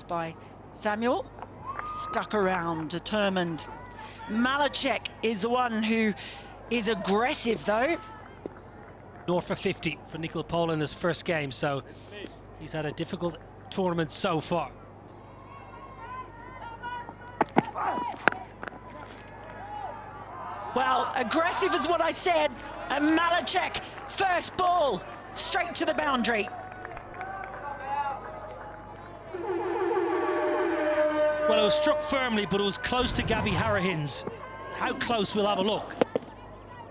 by Samuel, stuck around, determined. Malacek is the one who is aggressive though. North for 50 for Nikola Pol in his first game, so he's had a difficult tournament so far. Well, aggressive is what I said, and Malacek, first ball, straight to the boundary. Well, it was struck firmly, but it was close to Gabby Harahins. How close, we'll have a look.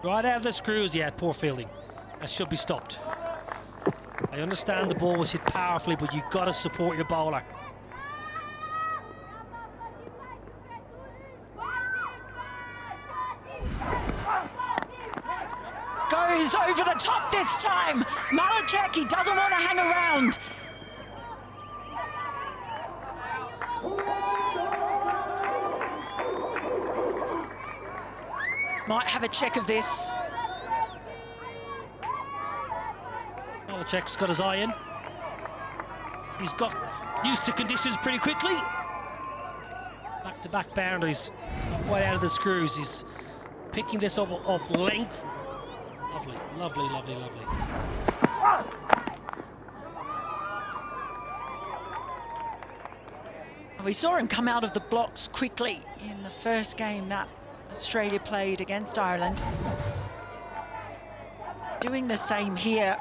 Right out of the screws, yeah, poor fielding. That should be stopped. I understand the ball was hit powerfully, but you've got to support your bowler. Goes over the top this time. Malacek, he doesn't want to hang around. Might have a check of this. Malacek's got his eye in. He's got used to conditions pretty quickly. Back-to-back boundaries, not quite out of the screws. He's picking this up off length. Lovely, lovely, lovely, lovely. We saw him come out of the blocks quickly in the first game that Australia played against Ireland. Doing the same here.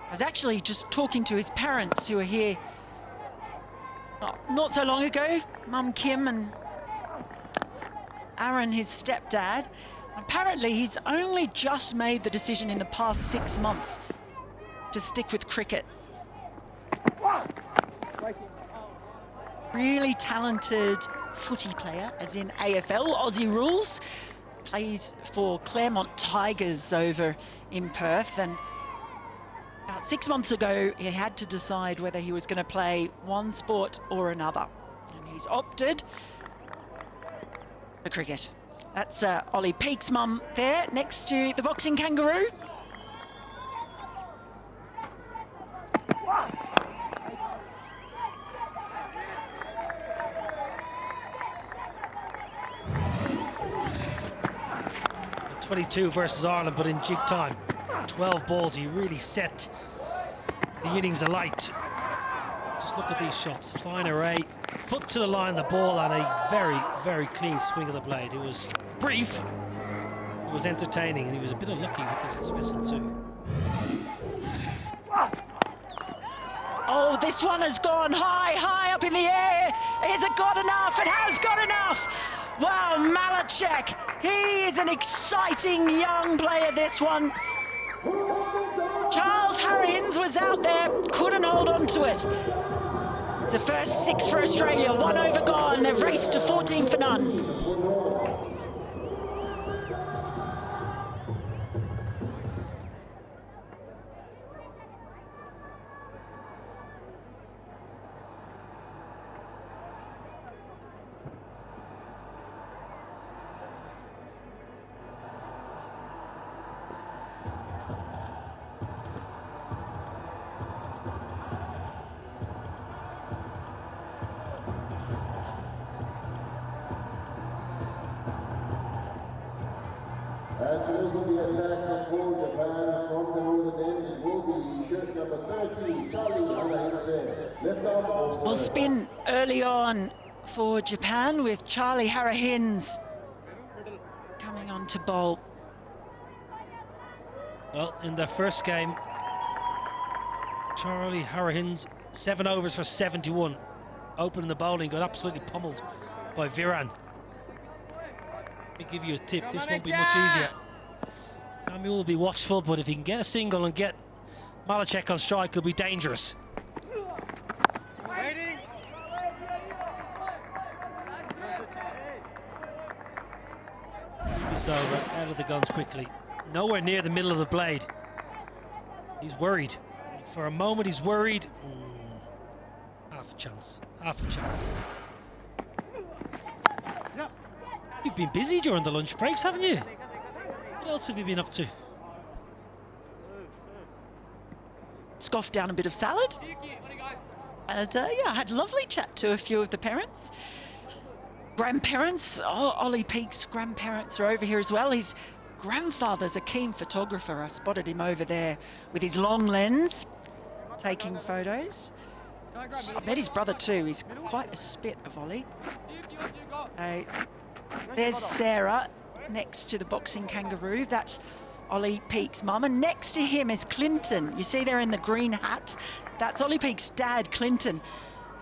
I was actually just talking to his parents who were here not so long ago, Mum Kim and Aaron, his stepdad. Apparently he's only just made the decision in the past 6 months to stick with cricket. Really talented footy player, as in AFL, Aussie rules. Plays for Claremont Tigers over in Perth, and about 6 months ago he had to decide whether he was going to play one sport or another, and he's opted for cricket. That's Ollie Peake's mum there next to the boxing kangaroo. The 22 versus Ireland, but in jig time. 12 balls, he really set the innings alight. Just look at these shots, fine array, foot to the line of the ball, and a very, very clean swing of the blade. It was brief, it was entertaining, and he was a bit unlucky with this dismissal too. Oh, this one has gone high up in the air. Has it got enough? It has got enough. Wow, Malacek, he is an exciting young player, this one. Charles Harahins was out there, couldn't hold on to it. It's the first 6 for Australia, 1 over gone. They've raced to 14 for none. As soon as the attack for Japan from the northern end, it will be shirt number 30, Charlie Harahins. Left arm off. Well, spin early on for Japan with Charlie Harahins coming on to bowl. Well, in their first game, Charlie Harahins, 7 overs for 71. Opening the bowling, got absolutely pummeled by Viran. Let me give you a tip, this won't be much easier. Samuel will be watchful, but if he can get a single and get Malacek on strike, he'll be dangerous. He's over, out of the guns quickly. Nowhere near the middle of the blade. He's worried. For a moment he's worried. Half a chance, half a chance. You've been busy during the lunch breaks, haven't you? What else have you been up to? Scoff down a bit of salad. And yeah, I had a lovely chat to a few of the parents. Grandparents, Ollie Peake's grandparents are over here as well. His grandfather's a keen photographer. I spotted him over there with his long lens, taking photos. I met his brother too. He's quite a spit of Ollie. So there's Sarah next to the boxing kangaroo. That's Ollie Peake's mum. And next to him is Clinton. You see there in the green hat? That's Ollie Peake's dad, Clinton,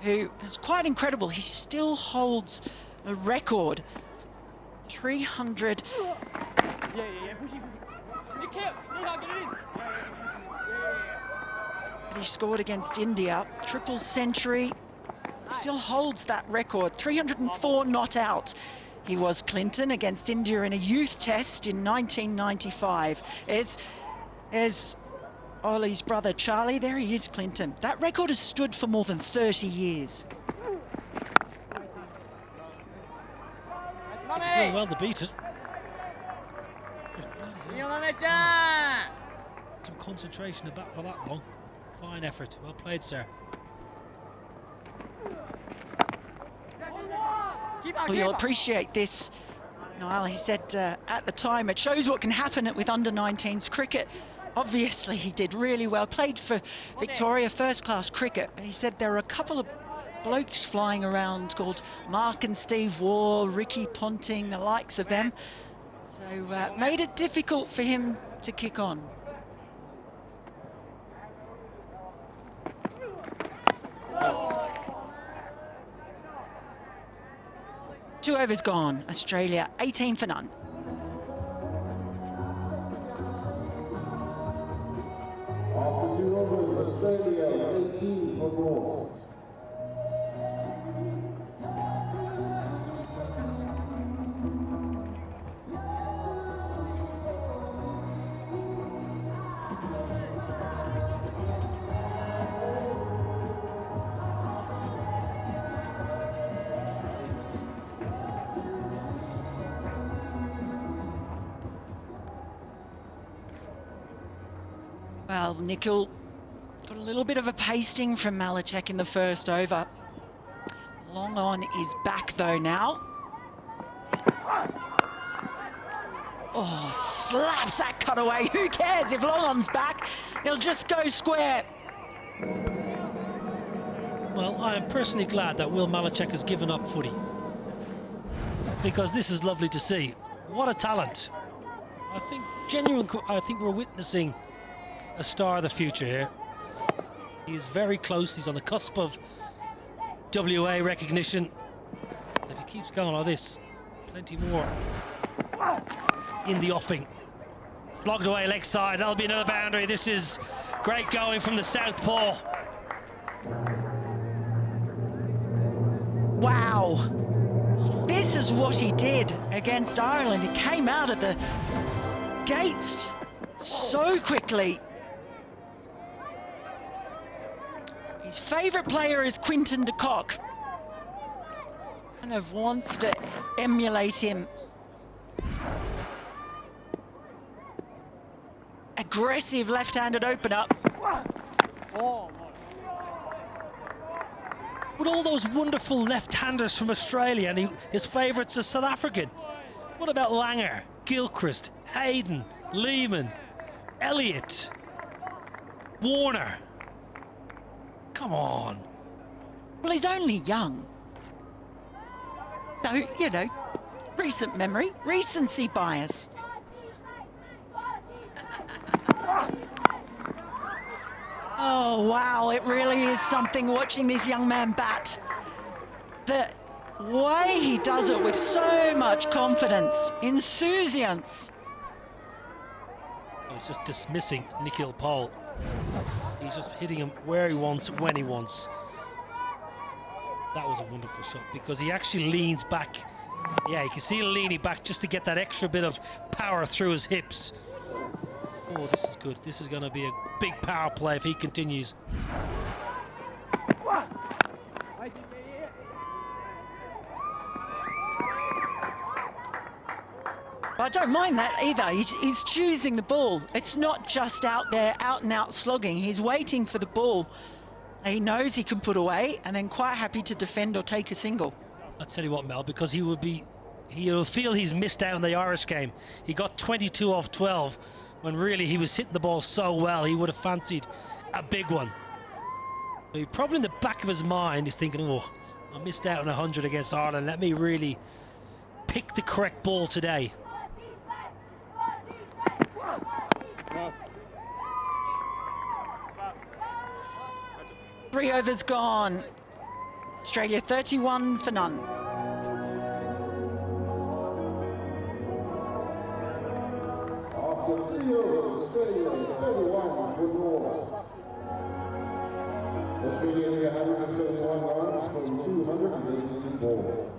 who is quite incredible. He still holds a record. 300. He scored against India, triple century, still holds that record. 304 not out. He was Clinton against India in a youth test in 1995. There's Ollie's brother Charlie. There he is, Clinton. That record has stood for more than 30 years. Very well to beat it. Some concentration about for that long. Fine effort. Well played, sir. Well, you'll appreciate this, Niall. He said at the time, it shows what can happen with under-19s cricket. Obviously, he did really well. Played for Victoria, first-class cricket. But he said there are a couple of blokes flying around called Mark and Steve Waugh, Ricky Ponting, the likes of them. So made it difficult for him to kick on. Two overs gone. Australia 18 for none. After 2 overs, Australia 18 for naught. Well, Nikhil got a little bit of a pasting from Malachek in the first over. Long on is back though now. Oh, slaps that cut away. Who cares if Long on's back? He'll just go square. Well, I am personally glad that Will Malachek has given up footy, because this is lovely to see. What a talent. I think we're witnessing a star of the future here. He's very close. He's on the cusp of WA recognition. If he keeps going like this, plenty more in the offing. Flogged away leg side. That'll be another boundary. This is great going from the southpaw. Wow. This is what he did against Ireland. He came out of the gates so quickly. His favourite player is Quinton de Kock. Kind of wants to emulate him. Aggressive left-handed opener. With all those wonderful left-handers from Australia, and his favourite's a South African. What about Langer, Gilchrist, Hayden, Lehman, Elliott, Warner? Come on. Well, he's only young. So, you know, recent memory, recency bias. Oh, wow, it really is something watching this young man bat. The way he does it with so much confidence, insouciance. He's just dismissing Nikhil Paul. He's just hitting him where he wants, when he wants. That was a wonderful shot because he actually leans back. Yeah, you can see him leaning back just to get that extra bit of power through his hips. Oh, this is good. This is going to be a big power play if he continues. I don't mind that either. He's choosing the ball. It's not just out there, out and out slogging. He's waiting for the ball He knows he can put away and then quite happy to defend or take a single. I'll tell you what, Mel, because he'll feel he's missed out on the Irish game. He got 22 off 12 when really he was hitting the ball so well he would have fancied a big one. So he probably in the back of his mind is thinking, oh, I missed out on 100 against Ireland. Let me really pick the correct ball today. Three overs gone. Australia 31 for none. After 3 overs, Australia 31 for North. Australia need 171 runs from 282 balls.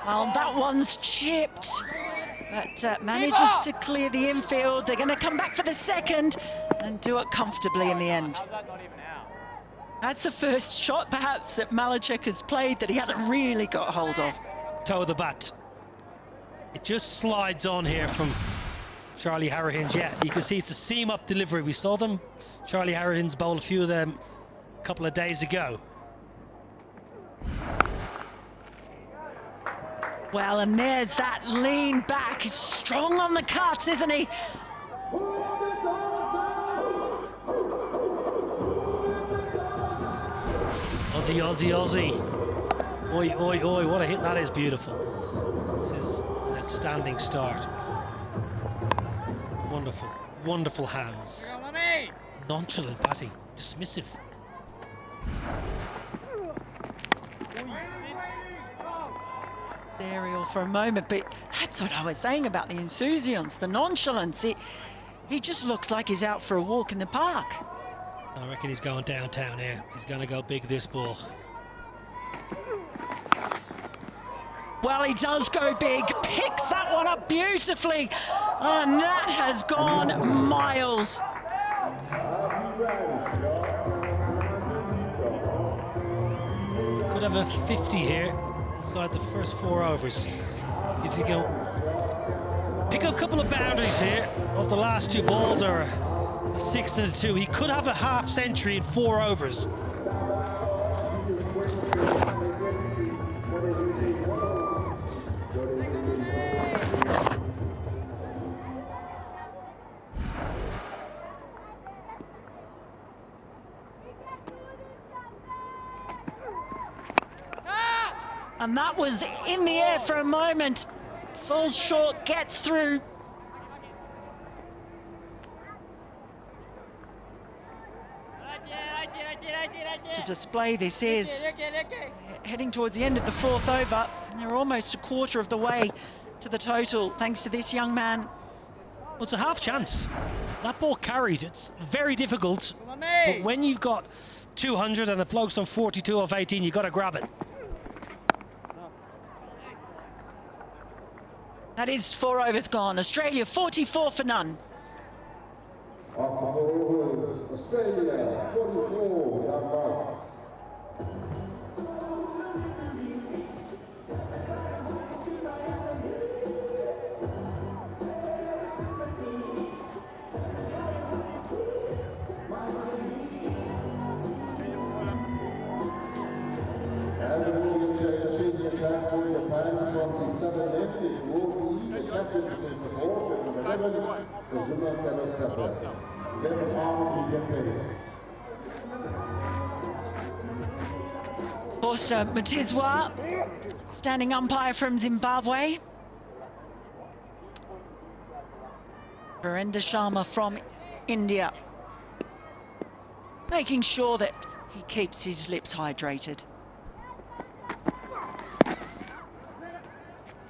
Well, that one's chipped, but manages to clear the infield. They're going to come back for the second and do it comfortably in the end. That's the first shot, perhaps, that Malachek has played that he hasn't really got hold of. Toe of the bat. It just slides on here from Charlie Harrahin's. Yeah, you can see it's a seam-up delivery. We saw them, Charlie Harrahin's bowl a few of them a couple of days ago. Well, and there's that lean back. He's strong on the cut, isn't he? Aussie, Aussie, Aussie. Oi, oi, oi, what a hit that is. Beautiful. This is an outstanding start. Wonderful, wonderful hands. Nonchalant batting, dismissive. Aerial for a moment, but that's what I was saying about the insouciance, the nonchalance. He just looks like he's out for a walk in the park. I reckon he's going downtown here. He's going to go big this ball. Well, he does go big, picks that one up beautifully, and that has gone miles. Could have a 50 here inside the first 4 overs. If you can pick a couple of boundaries here of the last 2 balls, or a 6 and a 2, he could have a half century in 4 overs. And that was in the air for a moment. Falls short, gets through. To display this is heading towards the end of the 4th over. And they're almost a quarter of the way to the total, thanks to this young man. Well, it's a half chance. That ball carried. It's very difficult. But when you've got 200 and a bloke's on 42 off 18, you've got to grab it. That is 4 overs gone. Australia 44 for none. After 4 overs, Australia 44 without loss. And the moving changing attack for Japan from the 7th end, it will be the captain to take the ball, number 11, Zuma Dennis. Left arm, medium pace. Forster Matizwa, standing umpire from Zimbabwe. Virendra Sharma from India, making sure that he keeps his lips hydrated.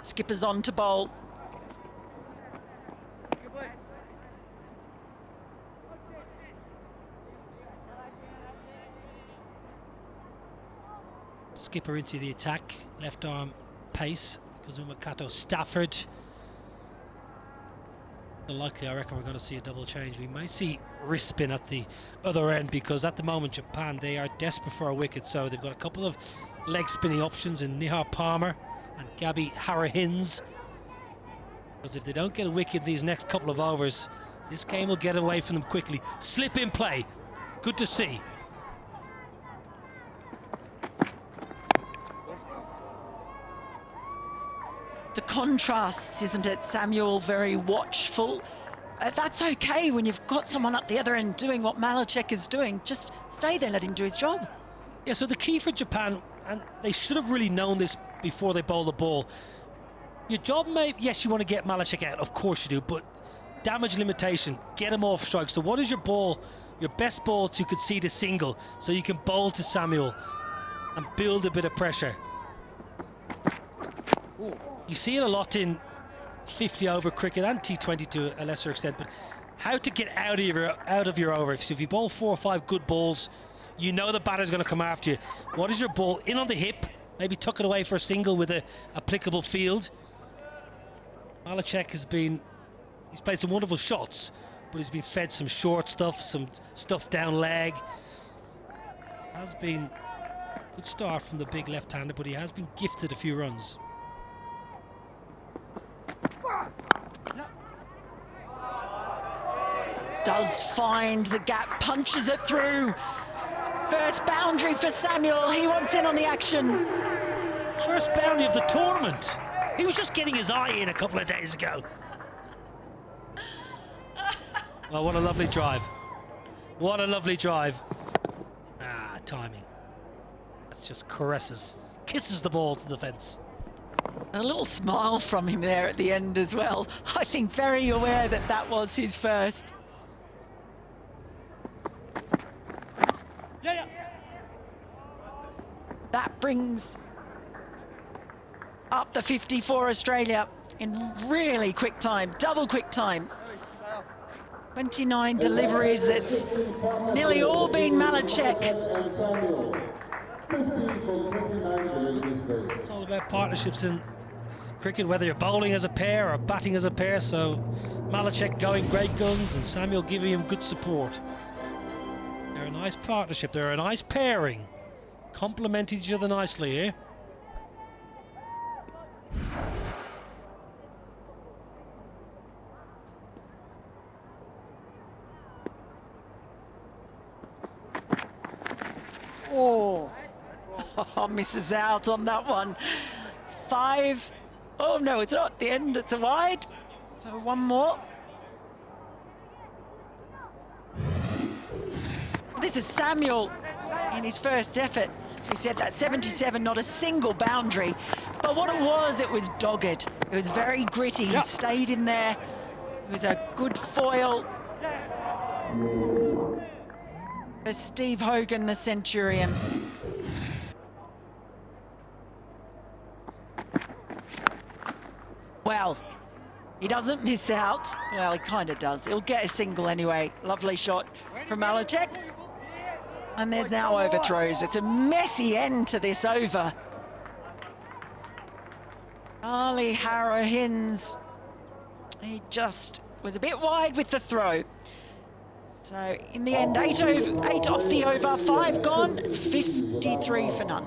Skipper's on to bowl. Skipper into the attack, left arm pace, Kazuma Kato Stafford. Unlikely, I reckon we're going to see a double change. We may see wrist spin at the other end, because at the moment Japan, they are desperate for a wicket, so they've got a couple of leg spinning options in Nihar Palmer and Gabby Harahins. Because if they don't get a wicket in these next couple of overs, this game will get away from them quickly. Slip in play, good to see. The contrasts, isn't it, Samuel? Very watchful. That's okay when you've got someone up the other end doing what Malachek is doing. Just stay there, let him do his job. Yeah, so the key for Japan, and they should have really known this before they bowl the ball. Your job, mate, yes, you want to get Malachek out, of course you do, but damage limitation, get him off strike. So what is your ball, your best ball to concede a single, so you can bowl to Samuel and build a bit of pressure? You see it a lot in 50 over cricket and T20 to a lesser extent, but how to get out of your over. If you bowl 4 or 5 good balls, you know the batter's going to come after you. What is your ball? In on the hip, maybe tuck it away for a single with a applicable field. Malachek he's played some wonderful shots, but he's been fed some short stuff, some stuff down leg. Has been a good start from the big left-hander, but he has been gifted a few runs. Does find the gap, punches it through. First boundary for Samuel, he wants in on the action. First boundary of the tournament. He was just getting his eye in a couple of days ago. Well, what a lovely drive. What a lovely drive. Ah, timing. That's just kisses the ball to the fence. A little smile from him there at the end as well. I think very aware that that was his first. That brings up the 50 for Australia in really quick time, double quick time. 29 deliveries, it's nearly all been Malachek. It's all about partnerships in cricket, whether you're bowling as a pair or batting as a pair, so Malachek going great guns and Samuel giving him good support. They're a nice partnership, they're a nice pairing. Complement each other nicely here. Oh, misses out on that one. 5. Oh no, it's not the end, it's a wide. So one more. This is Samuel in his first effort. As we said, that 77, not a single boundary. But what it was dogged. It was very gritty. He stayed in there. It was a good foil for Steve Hogan, the Centurion. Well, he doesn't miss out. Well, he kind of does. He'll get a single anyway. Lovely shot from Malachek. And there's now overthrows. It's a messy end to this over. Ali Harahins, he just was a bit wide with the throw. So in the end, 8 off the over, 5 gone. It's 53 for none.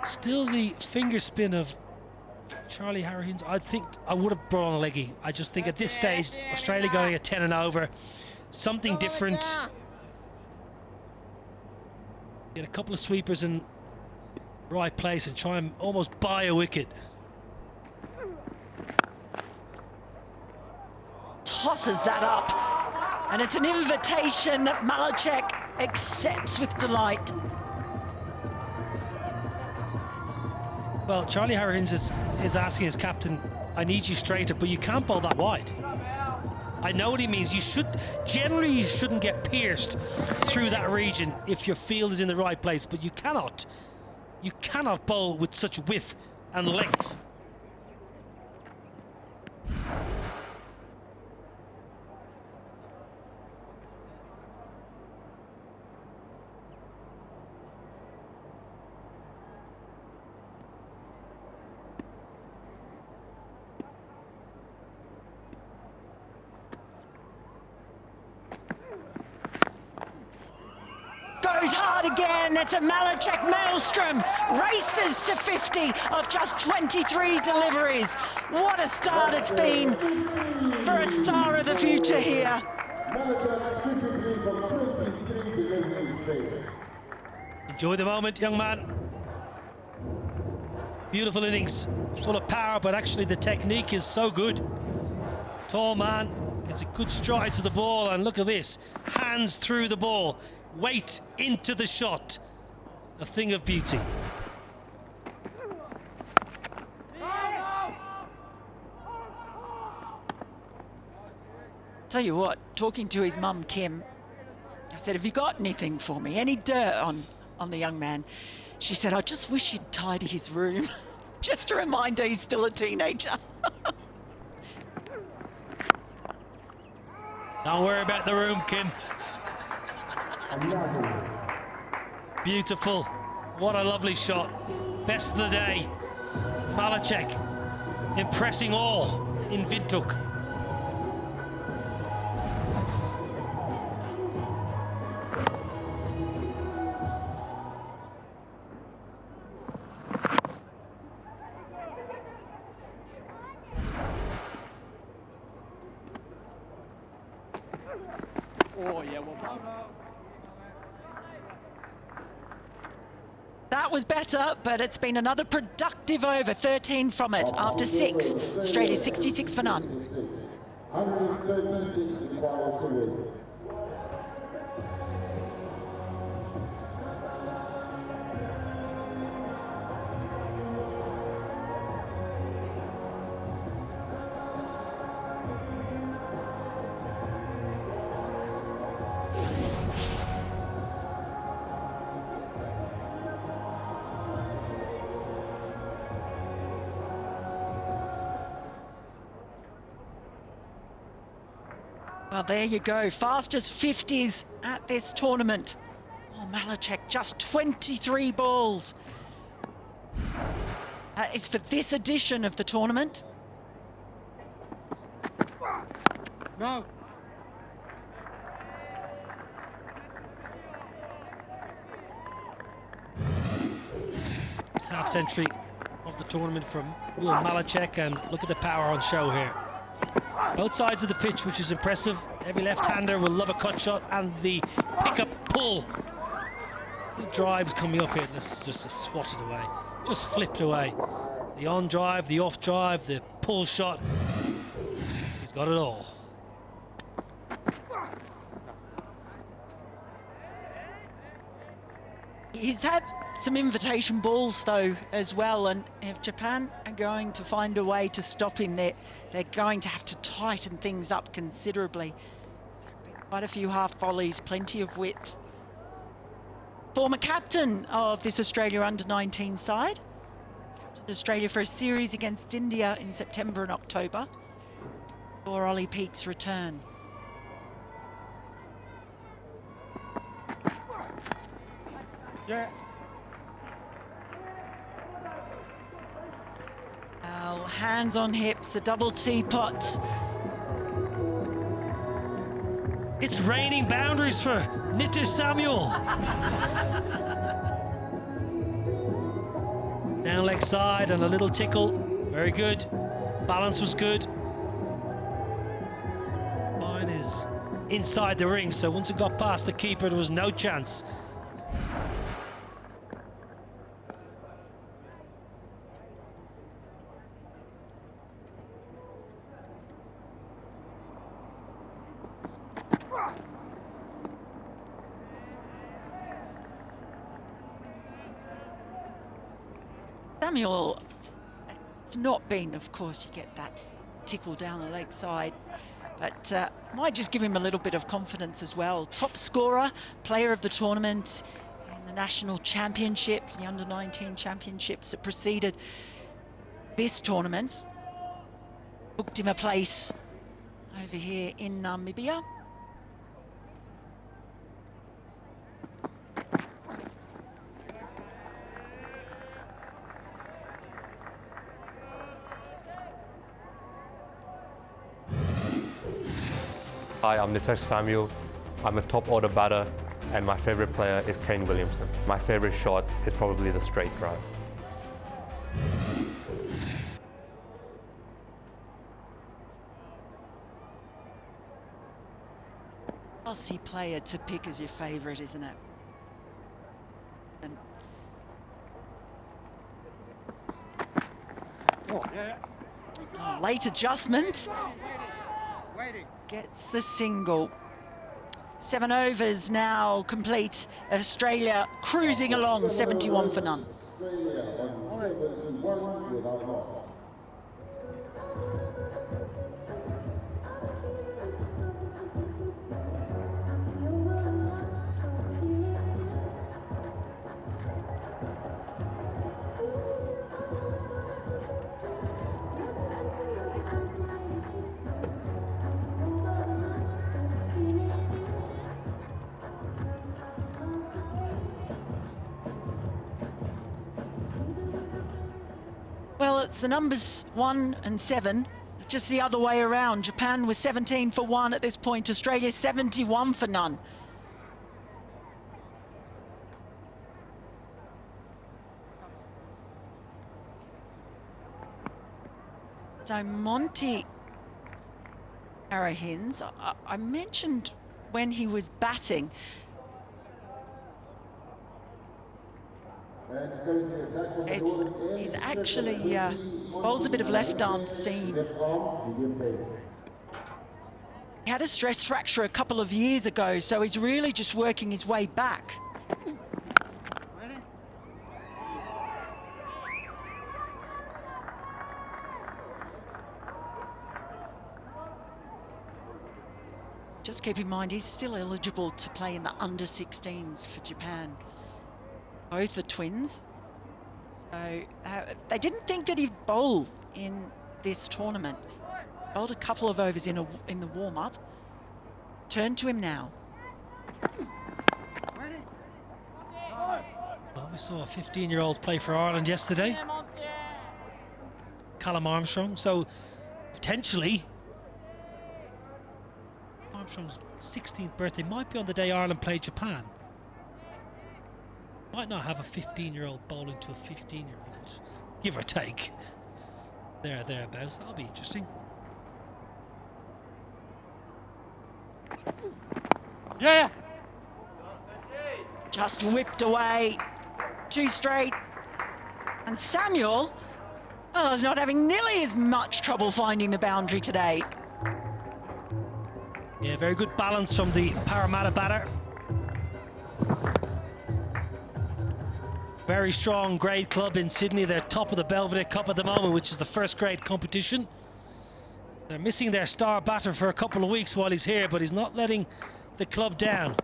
Still the finger spin of Charlie Harahins. I think I would have brought on a leggy. I just think at this stage, Australia going at 10 and over, something different. Get a couple of sweepers in the right place and try and almost buy a wicket. Tosses that up, and it's an invitation that Malachek accepts with delight. Well, Charlie Harkins is asking his captain, I need you straighter, but you can't bowl that wide. I know what he means. You shouldn't get pierced through that region if your field is in the right place, but you cannot bowl with such width and length. Goes hard again. It's a Malachek maelstrom. Races to 50 of just 23 deliveries. What a start it's been for a star of the future here. Enjoy the moment, young man. Beautiful innings, full of power, but actually the technique is so good. Tall man, gets a good stride to the ball, and look at this. Hands through the ball. Weight into the shot. A thing of beauty. Tell you what, talking to his mum, Kim, I said, have you got anything for me? Any dirt on the young man? She said, I just wish you'd tidy his room. Just a reminder he's still a teenager. Don't worry about the room, Kim. Beautiful. What a lovely shot. Best of the day. Malachek impressing all in Windhoek. Oh, yeah, well, That was better, but it's been another productive over. 13 from it after 6. Australia 66 for none. 136 required to win. Well, there you go. Fastest 50s at this tournament. Oh, Malachek, just 23 balls. It's for this edition of the tournament. no. It's half century of the tournament from Will Malachek, and look at the power on show here. Both sides of the pitch, which is impressive. Every left-hander will love a cut shot, and the pick-up pull. The drive's coming up here. This is just a swatted away, just flipped away. The on drive, the off drive, the pull shot. He's got it all. He's had some invitation balls, though, as well, and if Japan are going to find a way to stop him, they're going to have to tighten things up considerably. So quite a few half volleys, plenty of width. Former captain of this Australia under-19 side. Captained Australia for a series against India in September and October for Ollie Peake's return. Yeah. Now, hands on hips, a double teapot. It's raining boundaries for Nitish Samuel. Down leg side and a little tickle. Very good. Balance was good. Line is inside the ring, so once it got past the keeper, there was no chance. Samuel, it's not been, of course, you get that tickle down the leg side, but might just give him a little bit of confidence as well. Top scorer, player of the tournament in the national championships, the under-19 championships that preceded this tournament. Booked him a place over here in Namibia. Hi, I'm Nitesh Samuel. I'm a top order batter and my favorite player is Kane Williamson. My favorite shot is probably the straight drive. Aussie player to pick as your favorite, isn't it? And late adjustment. Gets the single. 7 overs now complete. Australia cruising along, 71 for none. Australia on 71 without loss. Well, it's the numbers 1 and 7, just the other way around. Japan was 17 for 1 at this point. Australia 71 for none. So Monty Arahins, I mentioned when he was batting, he's actually bowls a bit of left arm seam. He had a stress fracture a couple of years ago, so he's really just working his way back. Just keep in mind, he's still eligible to play in the under-16s for Japan. Both are twins. So they didn't think that he'd bowl in this tournament. Bowled a couple of overs in the warm-up. Turn to him now. Well, we saw a 15-year-old play for Ireland yesterday. Callum Armstrong. So potentially Armstrong's 16th birthday might be on the day Ireland played Japan. Might not have a 15-year-old bowling to a 15-year-old, give or take. Thereabouts. That'll be interesting. Yeah. Just whipped away. 2 straight. And Samuel, oh, is not having nearly as much trouble finding the boundary today. Yeah, very good balance from the Parramatta batter. Very strong grade club in Sydney. They're top of the Belvedere Cup at the moment, which is the first grade competition. They're missing their star batter for a couple of weeks while he's here, but he's not letting the club down.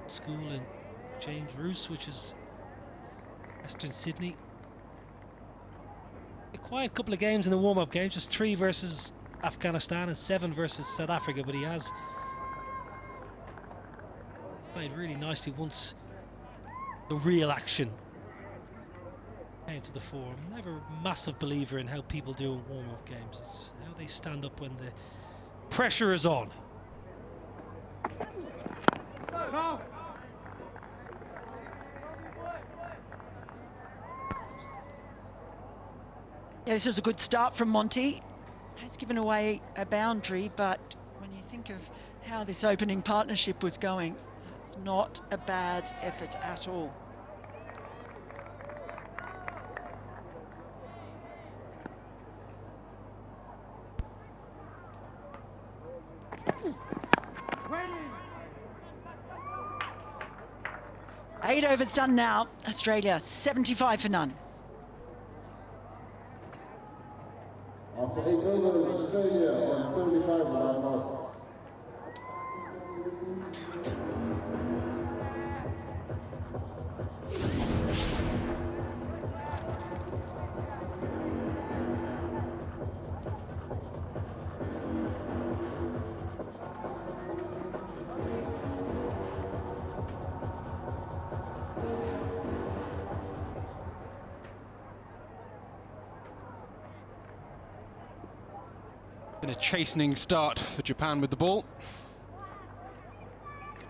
School in James Roos, which is Western Sydney. A quiet couple of games in the warm-up games, just 3 versus Afghanistan and 7 versus South Africa, but he has played really nicely once the real action came to the fore. I'm never a massive believer in how people do in warm-up games. It's how they stand up when the pressure is on. Go. Yeah, this is a good start from Monty. Has given away a boundary, but when you think of how this opening partnership was going, it's not a bad effort at all. 8 overs done now. Australia 75 for none. After 8 overs, Australia on 75 line loss. Been a chastening start for Japan with the ball.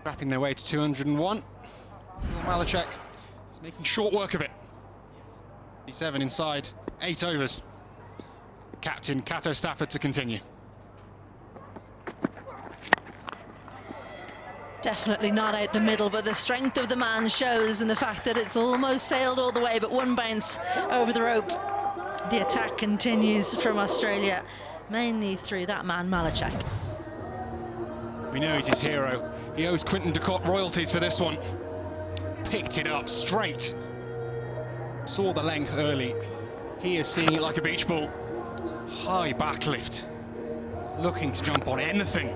Wrapping their way to 201. Malachek is making short work of it. 7 inside, 8 overs. Captain Kato Stafford to continue. Definitely not out the middle, but the strength of the man shows in the fact that it's almost sailed all the way, but one bounce over the rope. The attack continues from Australia, mainly through that man, Malachek. We know he's his hero. He owes Quinton de Kock royalties for this one. Picked it up straight. Saw the length early. He is seeing it like a beach ball. High backlift. Looking to jump on anything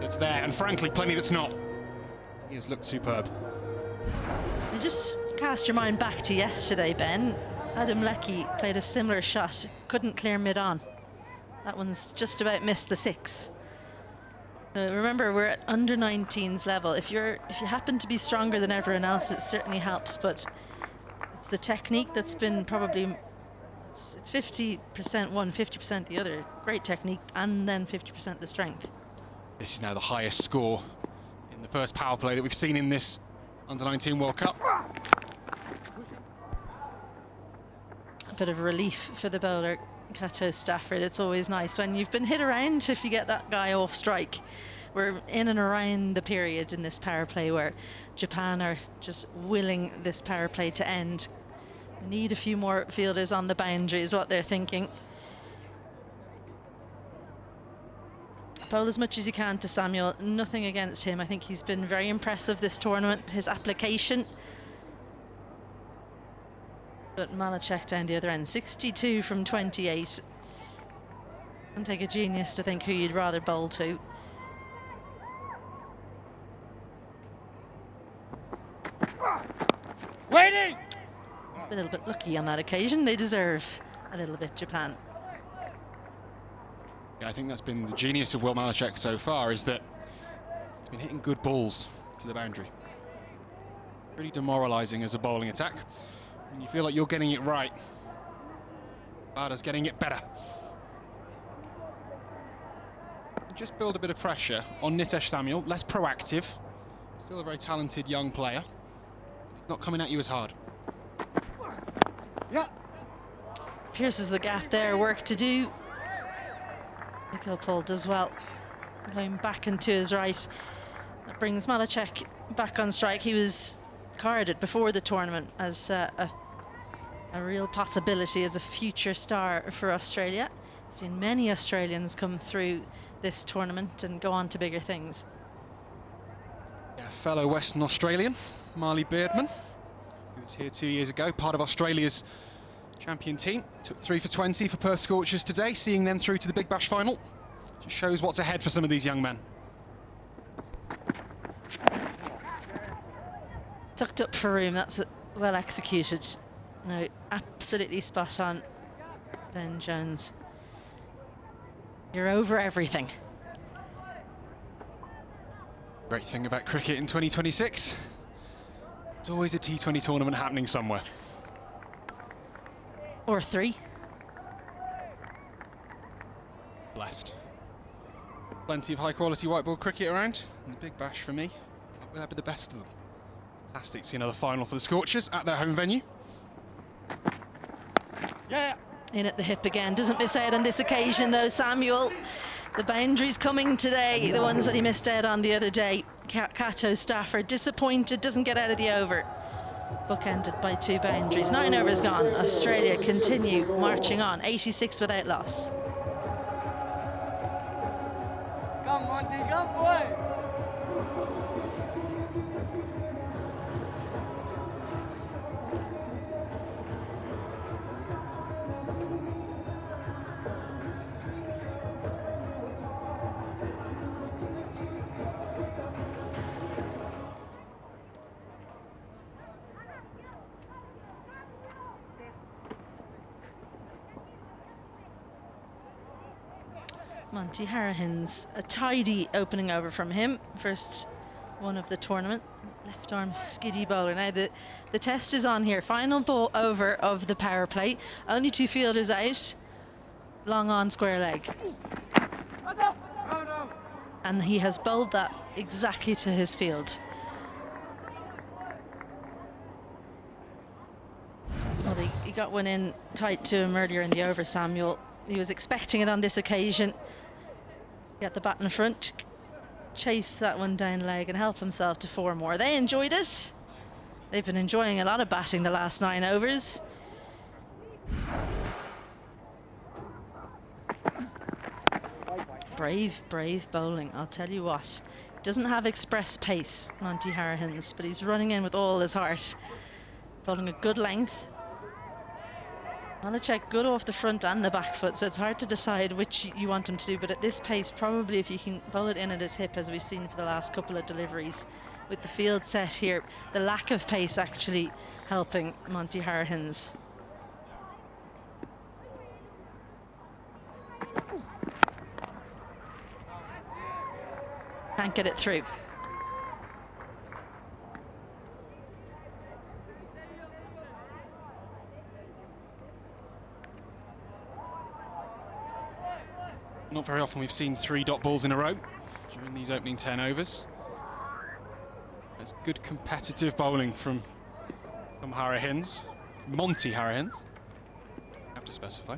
that's there, and frankly, plenty that's not. He has looked superb. You just cast your mind back to yesterday, Ben. Adam Leckie played a similar shot, couldn't clear mid-on. That one's just about missed the 6. Remember, we're at under 19s level. If you happen to be stronger than everyone else, it certainly helps, but it's the technique that's been probably, it's 50% one, 50% the other. Great technique, and then 50% the strength. This is now the highest score in the first power play that we've seen in this Under-19 World Cup. A bit of relief for the bowler, Kato Stafford. It's always nice when you've been hit around if you get that guy off strike. We're in and around the period in this power play where Japan are just willing this power play to end. We need a few more fielders on the boundary is what they're thinking. Bowl as much as you can to Samuel, nothing against him. I think he's been very impressive this tournament, his application. But Malachek down the other end, 62 from 28. Doesn't take a genius to think who you'd rather bowl to. Waiting! A little bit lucky on that occasion. They deserve a little bit, Japan. Yeah, I think that's been the genius of Will Malachek so far, is that he's been hitting good balls to the boundary. Really demoralising as a bowling attack. When you feel like you're getting it right, Bada's getting it better. Just build a bit of pressure on Nitesh Samuel, less proactive. Still a very talented young player. He's not coming at you as hard. Yeah. Pierces the gap there, work to do. Nikhil Paul does well, going back into his right. That brings Malachek back on strike. He was carded before the tournament as a real possibility as a future star for Australia. Seen many Australians come through this tournament and go on to bigger things. Yeah, fellow Western Australian, Marley Beardman, who was here 2 years ago, part of Australia's champion team. Took 3 for 20 for Perth Scorchers today, seeing them through to the Big Bash final. Just shows what's ahead for some of these young men. Tucked up for room, that's well executed. No, absolutely spot on, Ben Jones. You're over everything. Great thing about cricket in 2026, there's always a T20 tournament happening somewhere. Or 3. Blessed. Plenty of high quality white ball cricket around, and the Big Bash for me, that'd be the best of them. Fantastic to see another final for the Scorchers at their home venue. Yeah. In at the hip again, doesn't miss out on this occasion though, Samuel. The boundaries coming today, the ones that he missed out on the other day. Kato Stafford, disappointed, doesn't get out of the over. Bookended by 2 boundaries. 9 overs gone. Australia continue marching on, 86 without loss. Come, Monty, come, boy! Monty Harahins, a tidy opening over from him. First one of the tournament. Left arm skiddy bowler. Now the test is on here. Final ball over of the power play. Only 2 fielders out. Long on square leg. And he has bowled that exactly to his field. Well, he got one in tight to him earlier in the over, Samuel. He was expecting it on this occasion. Get the bat in front, chase that one down leg and help himself to 4 more. They enjoyed it. They've been enjoying a lot of batting the last 9 overs. Brave, brave bowling, I'll tell you what. Doesn't have express pace, Monty Harahins, but he's running in with all his heart. Bowling a good length. Malachek good off the front and the back foot, so it's hard to decide which you want him to do, but at this pace, probably if you can bowl it in at his hip, as we've seen for the last couple of deliveries, with the field set here, the lack of pace actually helping Monty Harahins. Can't get it through. Not very often we've seen 3 dot balls in a row during these opening 10 overs. It's good competitive bowling from Harahins, Monty Harahins, have to specify.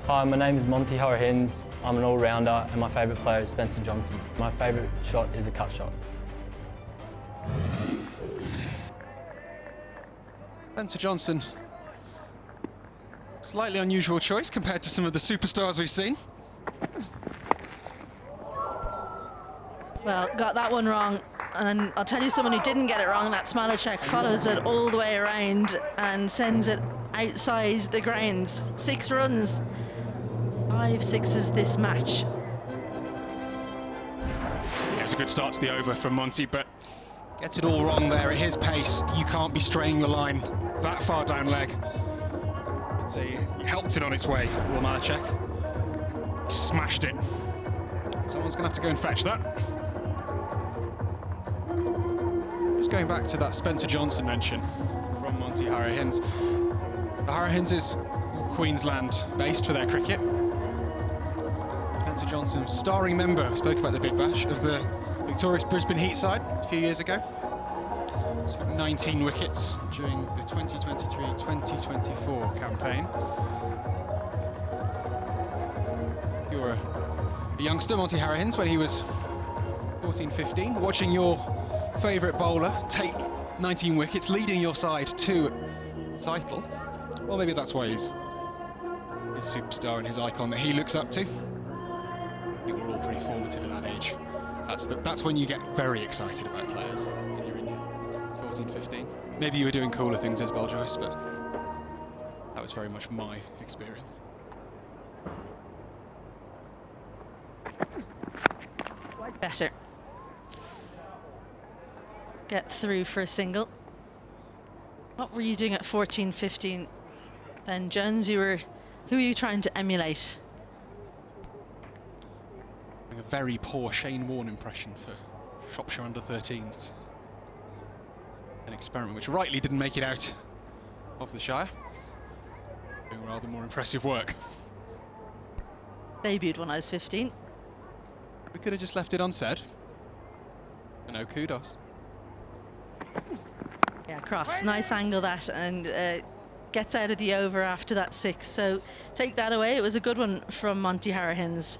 Hi, my name is Monty Harahins. I'm an all-rounder and my favourite player is Spencer Johnson. My favourite shot is a cut shot. Spencer Johnson, slightly unusual choice compared to some of the superstars we've seen. Well, got that one wrong. And I'll tell you someone who didn't get it wrong, that's Malachek, follows it all the way around and sends it outside the grounds. 6 runs, 5 sixes this match. It was a good start to the over from Monty, but gets it all wrong there at his pace. You can't be straying the line that far down leg. I'd say he helped it on its way, Will Malachek. Smashed it. Someone's going to have to go and fetch that. Just going back to that Spencer Johnson mention from Monty Harahins. The Harahins is Queensland based for their cricket. Spencer Johnson, starring member, we spoke about the Big Bash, of the victorious Brisbane Heat side a few years ago. Took 19 wickets during the 2023-2024 campaign. You were a youngster, Monty Harahins, when he was 14-15, watching your favourite bowler take 19 wickets, leading your side to title. Well, maybe that's why he's his superstar and his icon that he looks up to. I think we're all pretty formative at that age. That's when you get very excited about players, when you're in your 14, 15. Maybe you were doing cooler things as well, Joyce, but that was very much my experience. Better. Get through for a single. What were you doing at 14, 15? Ben Jones, who are you trying to emulate? A very poor Shane Warne impression for Shropshire under-13s. An experiment which rightly didn't make it out of the Shire. Doing rather more impressive work. Debuted when I was 15. We could have just left it unsaid. And no kudos. Yeah, cross. Nice angle that, and gets out of the over after that 6. So take that away. It was a good one from Monty Harahins.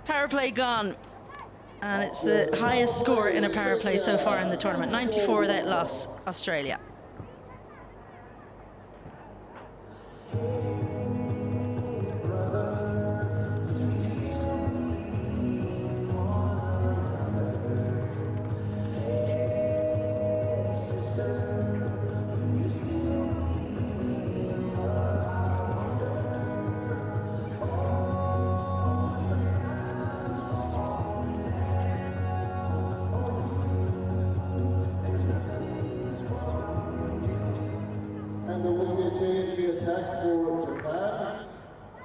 Power play gone. And it's the highest score in a power play so far in the tournament. 94 without loss, Australia. And there will be a change in the attack for Japan.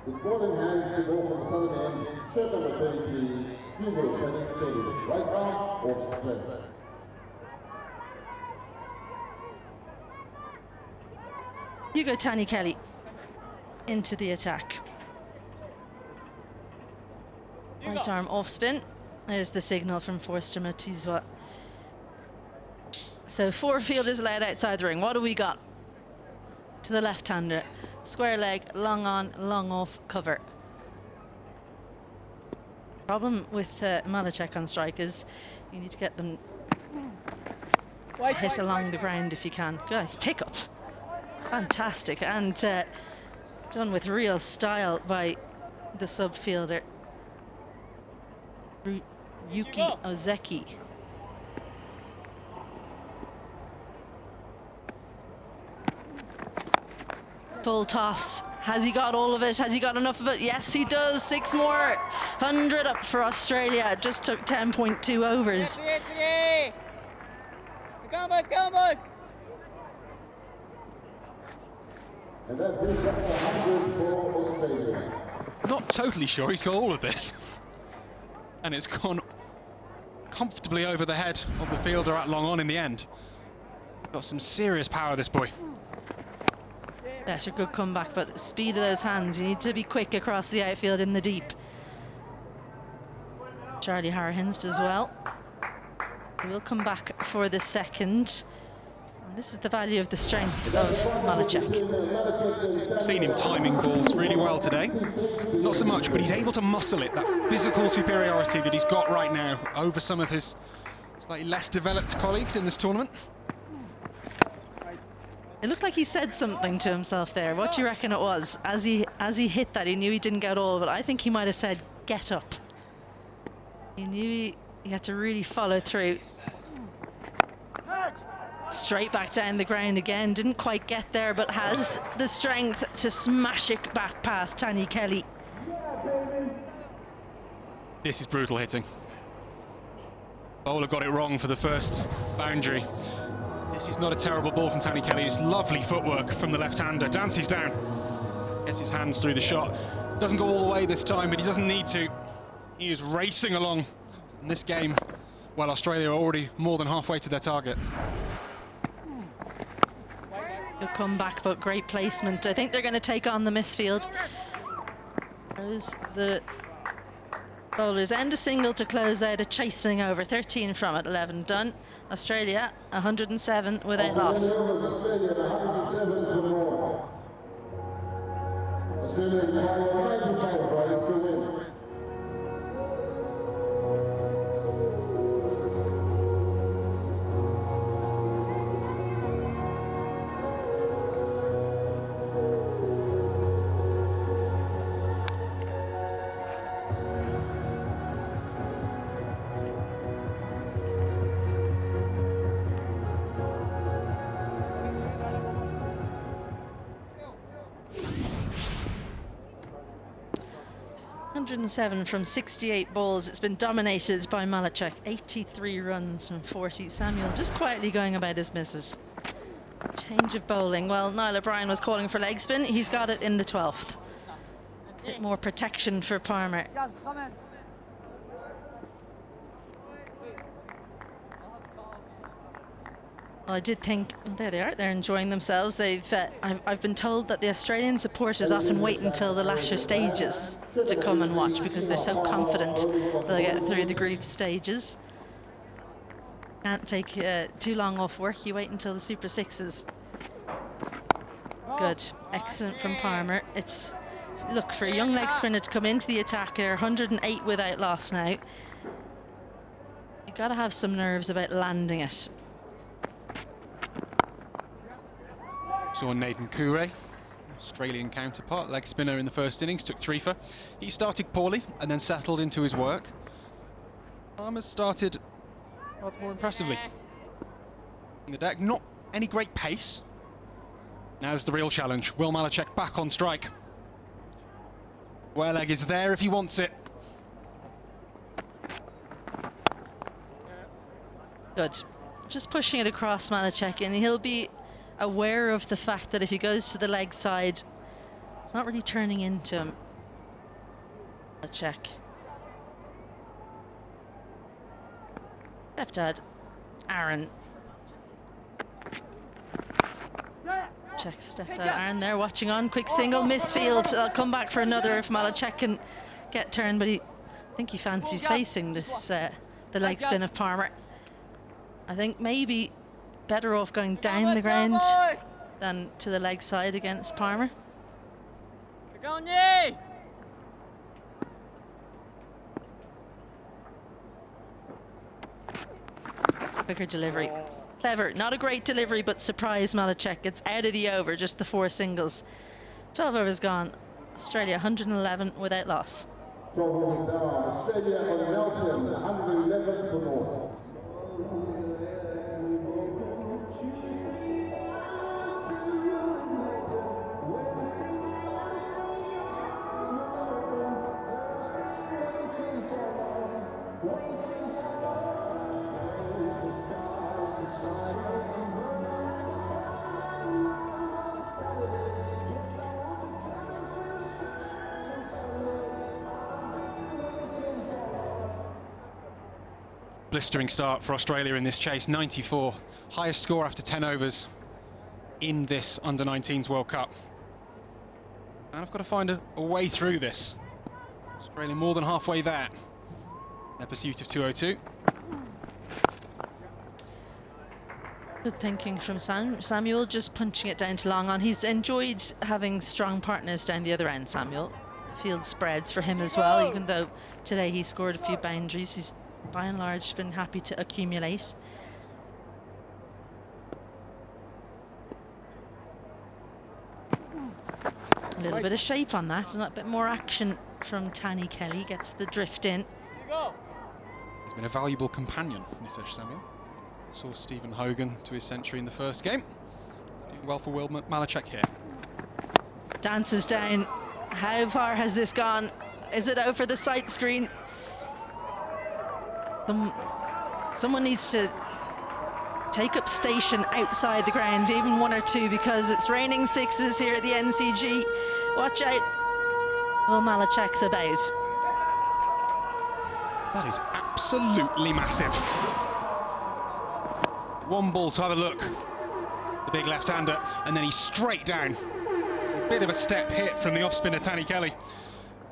With ball in hand to go from the southern end, shirt number 33, U19 right arm or spread. Hugo Tani Kelly into the attack. Right arm off spin. There's the signal from Forster Matizwa. So 4 fielders allowed outside the ring. What do we got? To the left-hander. Square leg, long on, long off, cover. Problem with Malacek on strike is you need to get them to hit along the ground if you can. Guys, pick up. Fantastic, and done with real style by the sub-fielder. Yuki Ozeki. Full toss. Has he got all of it? Has he got enough of it? Yes, he does. 6 more. 100 up for Australia. Just took 10.2 overs. And that brings up 100 for Australia. Not totally sure he's got all of this. And it's gone comfortably over the head of the fielder at long on in the end. Got some serious power, this boy. Better good comeback, but the speed of those hands, you need to be quick across the outfield in the deep. Charlie Hara-Hinst as well. He will come back for the second. And this is the value of the strength of Malacek. I've seen him timing balls really well today. Not so much, but he's able to muscle it, that physical superiority that he's got right now over some of his slightly less developed colleagues in this tournament. It looked like he said something to himself there. What do you reckon it was? As he hit that, he knew he didn't get all of it. I think he might have said, "Get up." He knew he had to really follow through. Straight back down the ground again. Didn't quite get there, but has the strength to smash it back past Tani Kelly. This is brutal hitting. Bowler got it wrong for the first boundary. This is not a terrible ball from Tani Kelly. It's lovely footwork from the left-hander. Dances down, gets his hands through the shot. Doesn't go all the way this time, but he doesn't need to. He is racing along in this game, while Australia are already more than halfway to their target. Good comeback, but great placement. I think they're going to take on the misfield. There's the bowlers end a single to close out a chasing over. 13 from it, 11 done. Australia 107 without loss. Australia 107 for North. Australia require 95 points to win. From 68 balls. It's been dominated by Malacek. 83 runs from 40. Samuel just quietly going about his misses. Change of bowling. Well, Niall O'Brien was calling for leg spin. He's got it in the 12th. A bit more protection for Palmer. Well, I did think, well, there they are, they're enjoying themselves. I've been told that the Australian supporters often wait until the latter stages to come and watch because they're so confident they'll get through the group stages. Can't take too long off work, you wait until the Super Sixes. Good, excellent from Palmer. It's, look, for a young leg spinner to come into the attack, they're 108 without loss now. You've got to have some nerves about landing it. Saw Nathan Kure, Australian counterpart, leg spinner in the first innings, took 3 for. He started poorly and then settled into his work. Palmer's started rather more impressively. In the deck, not any great pace. Now's the real challenge. Will Malacek back on strike? Square leg is there if he wants it. Good. Just pushing it across Malacek, and he'll be aware of the fact that if he goes to the leg side, it's not really turning into him. A check. Stepdad, Aaron. Check stepdad Aaron there watching on. Quick single, misfield. I'll come back for another if Malachek can get turned, but I think he fancies facing this the leg spin of Palmer. I think maybe better off going down the ground than to the leg side against Palmer. Quicker delivery. Clever. Not a great delivery, but surprise Malachek. It's out of the over, just the 4 singles. 12 overs gone. Australia 111 without loss. 12 overs down. Australia on Nelson, 111 for naught. Blistering start for Australia in this chase, 94. Highest score after 10 overs in this Under-19s World Cup. And I've got to find a way through this. Australia more than halfway there. Their pursuit of 202. Good thinking from Samuel, just punching it down to long on. He's enjoyed having strong partners down the other end, Samuel. Field spreads for him as well, even though today he scored a few boundaries. He's by and large been happy to accumulate. A little bit of shape on that, and a bit more action from Tanny Kelly, gets the drift in. He's been a valuable companion, Nitesh Samuel. Saw Stephen Hogan to his century in the first game. He's doing well for Will Malachek here. Dances down. How far has this gone? Is it over the sight screen? Someone needs to take up station outside the ground, even 1 or 2, because it's raining 6s here at the NCG. Watch out. Will Malachek's about. That is absolutely massive. One ball to have a look. The big left-hander, and then he's straight down. It's a bit of a step hit from the off-spinner Tanny Kelly.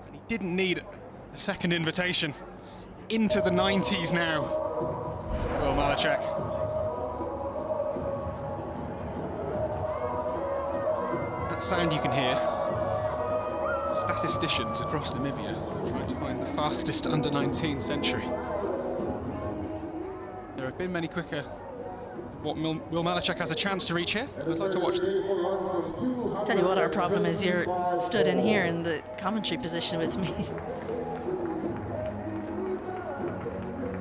And he didn't need a second invitation. Into the 90s now, Will Malachek. That sound you can hear, statisticians across Namibia trying to find the fastest under-19 century. There have been many quicker. What Will Malachek has a chance to reach here. I'd like to watch them. Tell you what our problem is, you're stood in here in the commentary position with me.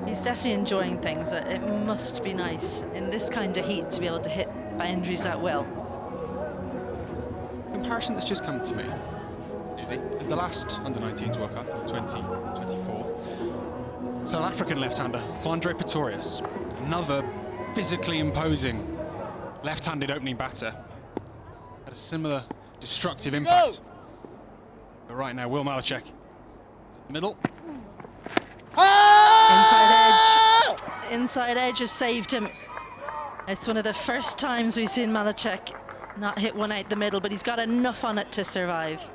He's definitely enjoying things. It must be nice in this kind of heat to be able to hit boundaries that well. Comparison that's just come to me, Izzy. The last Under-19s World Cup, 2024, South African left-hander, Juandre Pretorius, another physically imposing left-handed opening batter, had a similar destructive impact. But right now, Will Malachek is in the middle. Inside edge has saved him. It's one of the first times we've seen Malachek not hit one out the middle, but he's got enough on it to survive.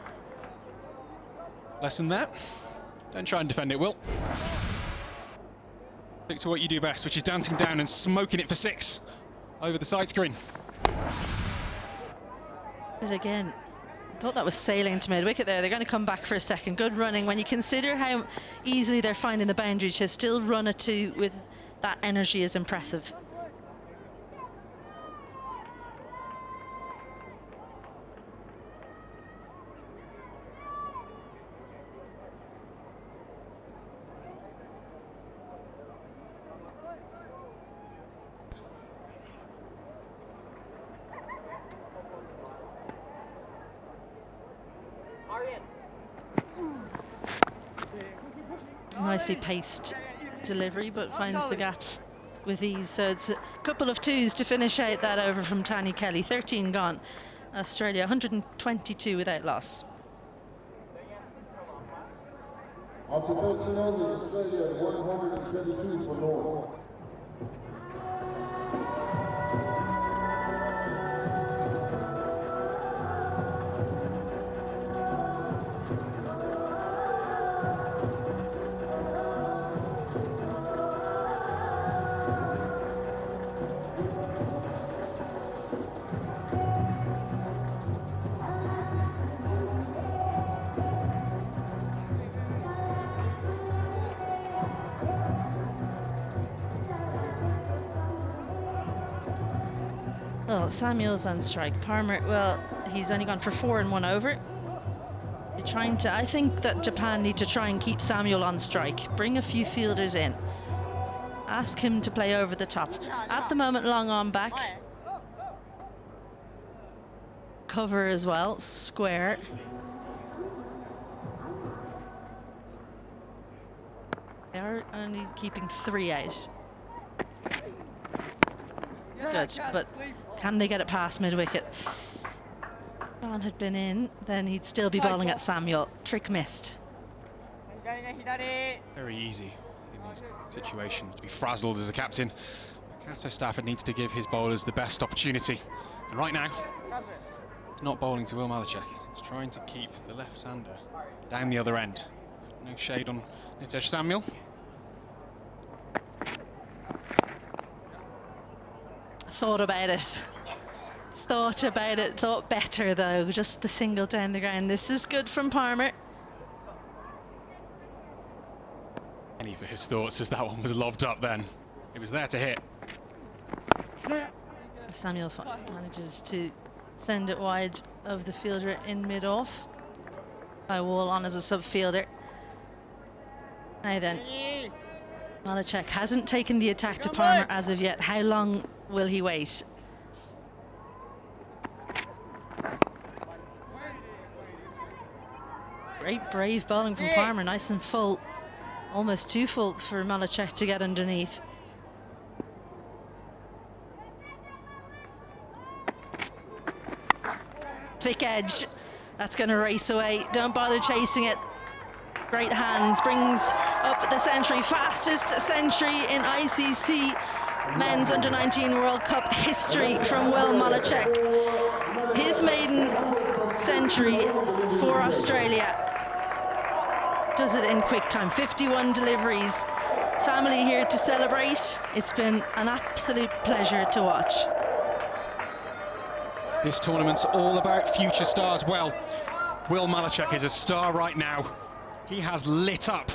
Lesson there. Don't try and defend it, Will. Stick to what you do best, which is dancing down and smoking it for 6 over the side screen. But again, I thought that was sailing to mid-wicket there. They're going to come back for a second. Good running. When you consider how easily they're finding the boundary, to still run a 2 with that energy is impressive. Nicely paced delivery, but finds the gap. with ease. So it's a couple of twos to finish out that over from Tanya Kelly. 13 gone. Australia 122 without loss. After 13 overs, Australia 122 for North. Well, Samuel's on strike. Palmer, well, he's only gone for 4 and 1 over. You're trying to, I think that Japan need to try and keep Samuel on strike. Bring a few fielders in. Ask him to play over the top. At the moment, long on back. Cover as well, square. They are only keeping 3 out. Good, but can they get it past mid-wicket? If John had been in, then he'd still be bowling at Samuel. Trick missed. Very easy in these situations to be frazzled as a captain. Kato Stafford needs to give his bowlers the best opportunity. And right now, it's not bowling to Will Malachek. It's trying to keep the left-hander down the other end. No shade on Nitesh Samuel. Thought about it. Thought better though. Just the single down the ground. This is good from Palmer. Any for his thoughts as that one was lobbed up then. It was there to hit. Samuel manages to send it wide of the fielder in mid-off. By Wall on as a sub-fielder. Now then, Malachek hasn't taken the attack to Palmer as of yet. How long will he wait? Great brave bowling from Palmer, nice and full. Almost too full for Malachek to get underneath. Thick edge, that's going to race away. Don't bother chasing it. Great hands, brings up the century, fastest century in ICC Men's Under-19 World Cup history from Will Malachek. His maiden century for Australia. Does it in quick time, 51 deliveries. Family here to celebrate. It's been an absolute pleasure to watch. This tournament's all about future stars. Well, Will Malachek is a star right now. He has lit up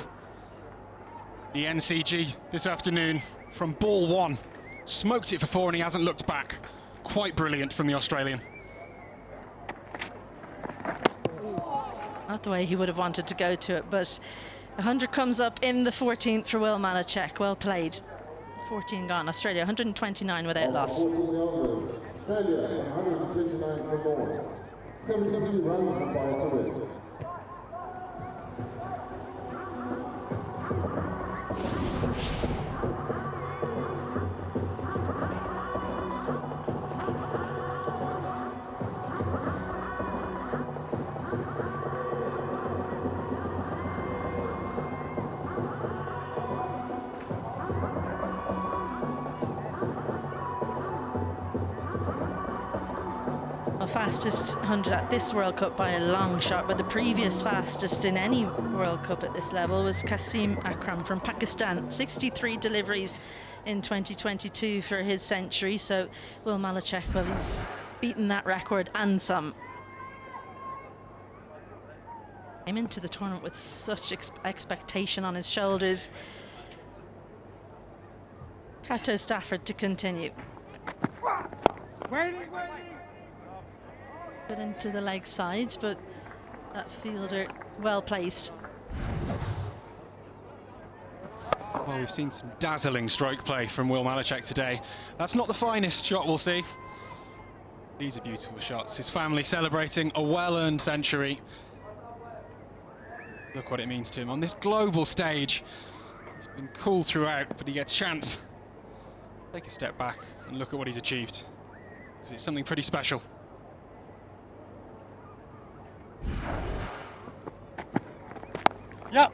the NCG this afternoon from ball 1. Smoked it for 4 and he hasn't looked back. Quite brilliant from the Australian. Not the way he would have wanted to go to it, but 100 comes up in the 14th for Will Malachek. Well played. 14 gone. Australia 129 without loss. Australia 129 for North. 72 runs for Paul to win. Fastest 100 at this World Cup by a long shot, but the previous fastest in any World Cup at this level was Kasim Akram from Pakistan. 63 deliveries in 2022 for his century, so Will Malachek, well, he's beaten that record and some. Came into the tournament with such expectation on his shoulders. Kato Stafford to continue. Waiting. Bit into the leg side, but that fielder well placed. Well, we've seen some dazzling stroke play from Will Malachek today. That's not the finest shot we'll see. These are beautiful shots. His family celebrating a well-earned century. Look what it means to him on this global stage. It's been cool throughout, but he gets a chance take a step back and look at what he's achieved, because it's something pretty special. Yeah.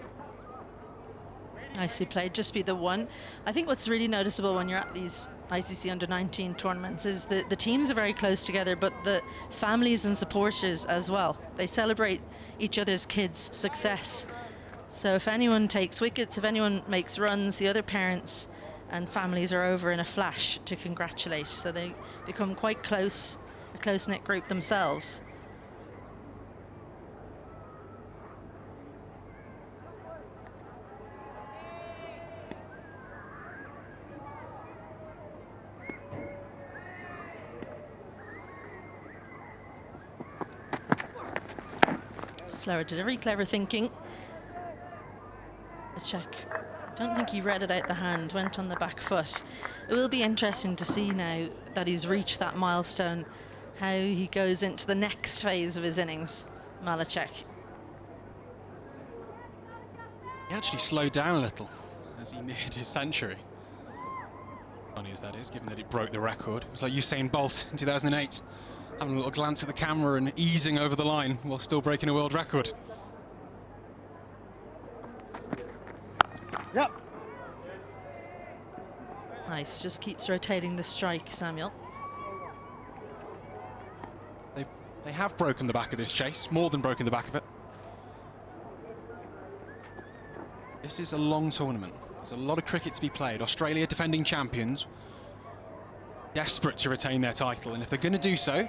Nicely played, just be the one. I think what's really noticeable when you're at these ICC Under-19 tournaments is that the teams are very close together, but the families and supporters as well. They celebrate each other's kids' success. So if anyone takes wickets, if anyone makes runs, the other parents and families are over in a flash to congratulate. So they become quite close, a close-knit group themselves. Slower delivery, clever thinking. A check. Don't think he read it out the hand, went on the back foot. It will be interesting to see now that he's reached that milestone, how he goes into the next phase of his innings, Malachek. He actually slowed down a little as he neared his century. Funny as that is, given that it broke the record. It was like Usain Bolt in 2008. Having a little glance at the camera and easing over the line while still breaking a world record. Yep. Nice, just keeps rotating the strike, Samuel. They have broken the back of this chase, more than broken the back of it. This is a long tournament. There's a lot of cricket to be played. Australia, defending champions, desperate to retain their title, and if they're going to do so,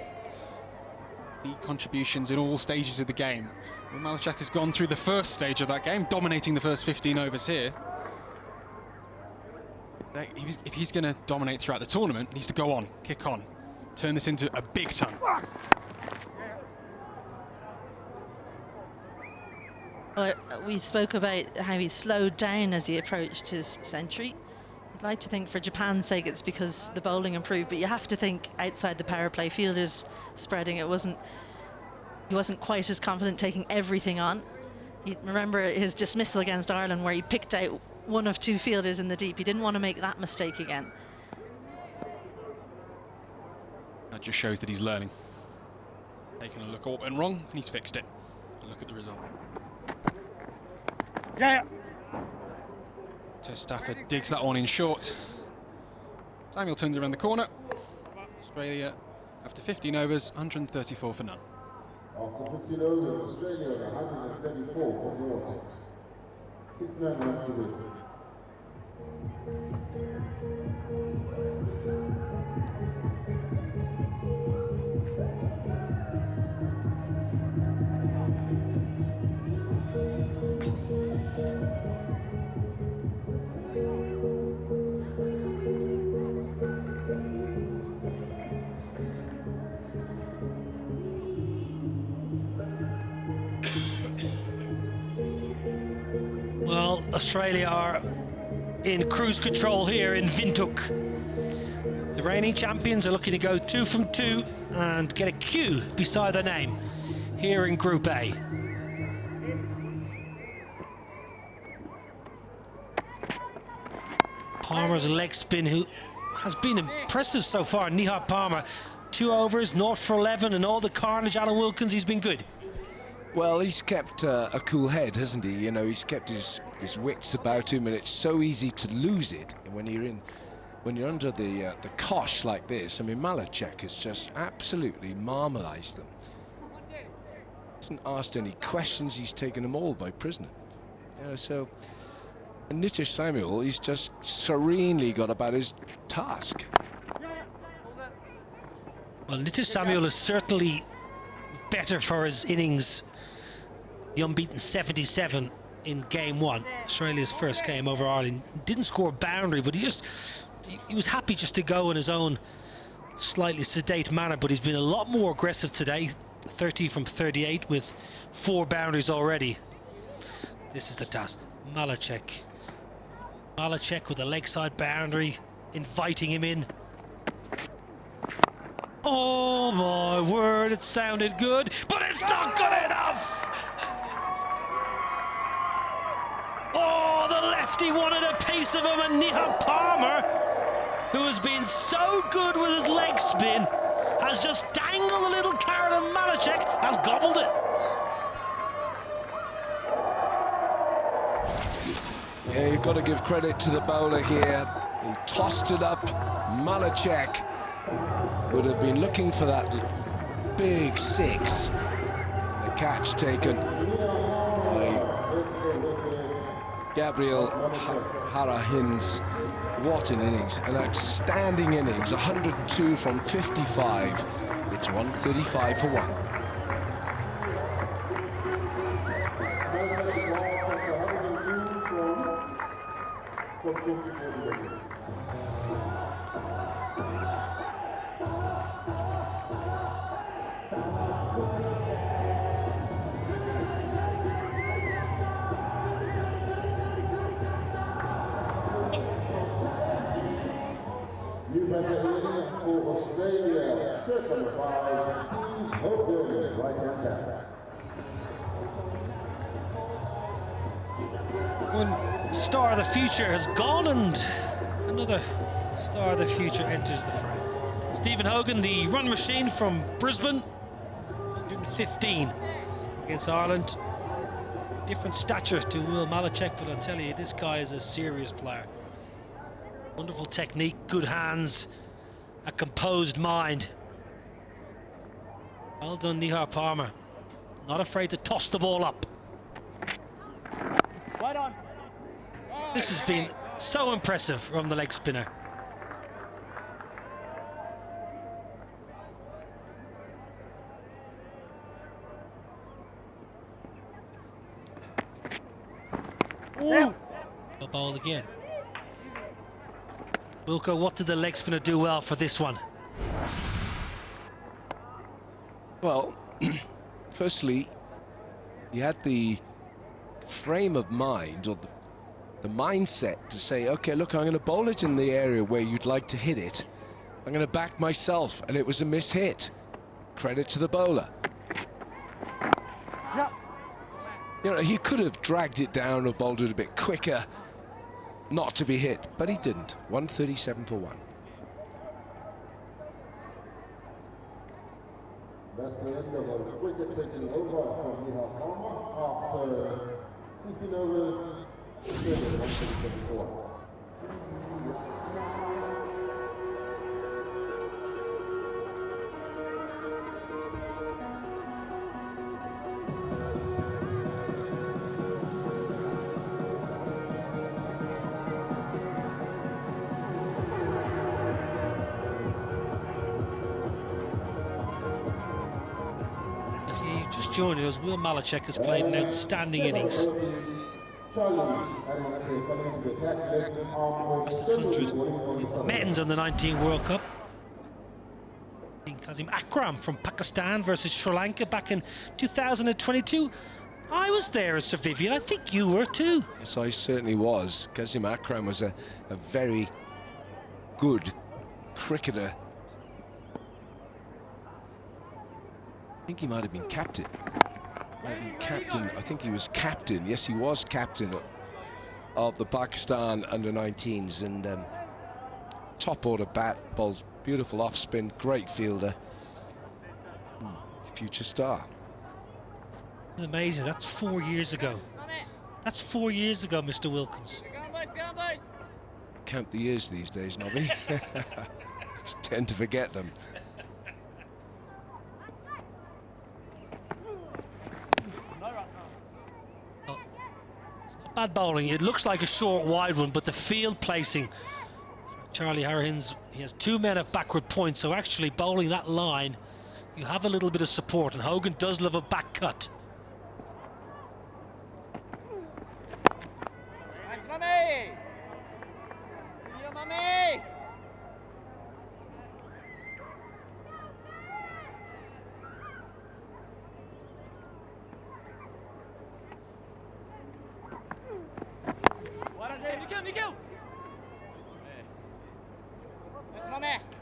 need contributions in all stages of the game. Well, Malachek has gone through the first stage of that game, dominating the first 15 overs here. If he's going to dominate throughout the tournament, he needs to go on, kick on, turn this into a big ton. We spoke about how he slowed down as he approached his century. I'd like to think for Japan's sake it's because the bowling improved, but you have to think outside the power play, fielders spreading. He wasn't quite as confident taking everything on. Remember his dismissal against Ireland where he picked out one of two fielders in the deep. He didn't want to make that mistake again. That just shows that he's learning. Taking a look at what went wrong, and he's fixed it. And look at the result. Yeah. So Stafford digs that one in short. Samuel turns around the corner. Australia, after 15 overs, 134 for none. After 15 overs, Australia 134 for naught. 69 runs to win. Well, Australia are in cruise control here in Windhoek. The reigning champions are looking to go 2 from 2 and get a Q beside their name here in Group A. Palmer's leg spin, who has been impressive so far. Nihal Palmer, 2 overs, 0 for 11, and all the carnage. Alan Wilkins, he's been good. Well, he's kept a cool head, hasn't he? You know, he's kept his wits about him, and it's so easy to lose it when you're under the cosh like this. I mean, Malachek has just absolutely marmalised them. Hasn't asked any questions. He's taken them all by prisoner. You know, so and Nitish Samuel, he's just serenely got about his task. Well, Nitish Samuel is certainly better for his innings. The unbeaten 77 in game 1, Australia's first game over Ireland. Didn't score a boundary, but he was happy just to go in his own slightly sedate manner, but he's been a lot more aggressive today. 30 from 38 with 4 boundaries already. This is the task. Malachek with a leg side boundary, inviting him in. Oh my word, it sounded good, but it's not good enough! Oh, the lefty wanted a piece of him, and Nihal Palmer who has been so good with his leg spin, has just dangled a little carrot, and Malachek has gobbled it. Yeah, you've got to give credit to the bowler here. He tossed it up. Malachek would have been looking for that big six. The catch taken by Gabriel Harahins. What an innings, an outstanding innings. 102 from 55. It's 135 for 1. New batter in for Australia, shirt number 5, Steve Hogan, right-hand back. One star of the future has gone, and another star of the future enters the fray. Stephen Hogan, the run machine from Brisbane, 115 against Ireland. Different stature to Will Malachek, but I'll tell you, this guy is a serious player. Wonderful technique, good hands, a composed mind. Well done, Nihar Palmer. Not afraid to toss the ball up. Right on. This has been so impressive from the leg spinner. Ooh. A bowl again. Wilco, what did the leg spinner do well for this one? Well, firstly, he had the frame of mind, or the mindset to say, okay, look, I'm going to bowl it in the area where you'd like to hit it. I'm going to back myself, and it was a mishit. Credit to the bowler. Yep. You know, he could have dragged it down or bowled it a bit quicker, not to be hit, but he didn't. 137 for 1. That's the end of a wicket taking over from Nihal Palmer after 16 overs, 174. Just joining us, Will Malachek has played an outstanding innings. Fastest 100 in men's under 19 World Cup. Kazim Akram from Pakistan versus Sri Lanka back in 2022. I was there as Sir Vivian. I think you were too. Yes, I certainly was. Kazim Akram was a very good cricketer. I think he might have been captain. I think he was captain. Yes, he was captain of the Pakistan under-19s, and top order bat, bowls beautiful off spin, great fielder. Future star. Amazing. That's 4 years ago. That's 4 years ago, Mr. Wilkins. Count the years these days, Nobby. Tend to forget them. Bad bowling. It looks like a short wide one, but the field placing, Charlie Harahins, he has 2 men at backward point, so actually bowling that line, you have a little bit of support, and Hogan does love a back cut. Nice, mummy. Yeah, mummy.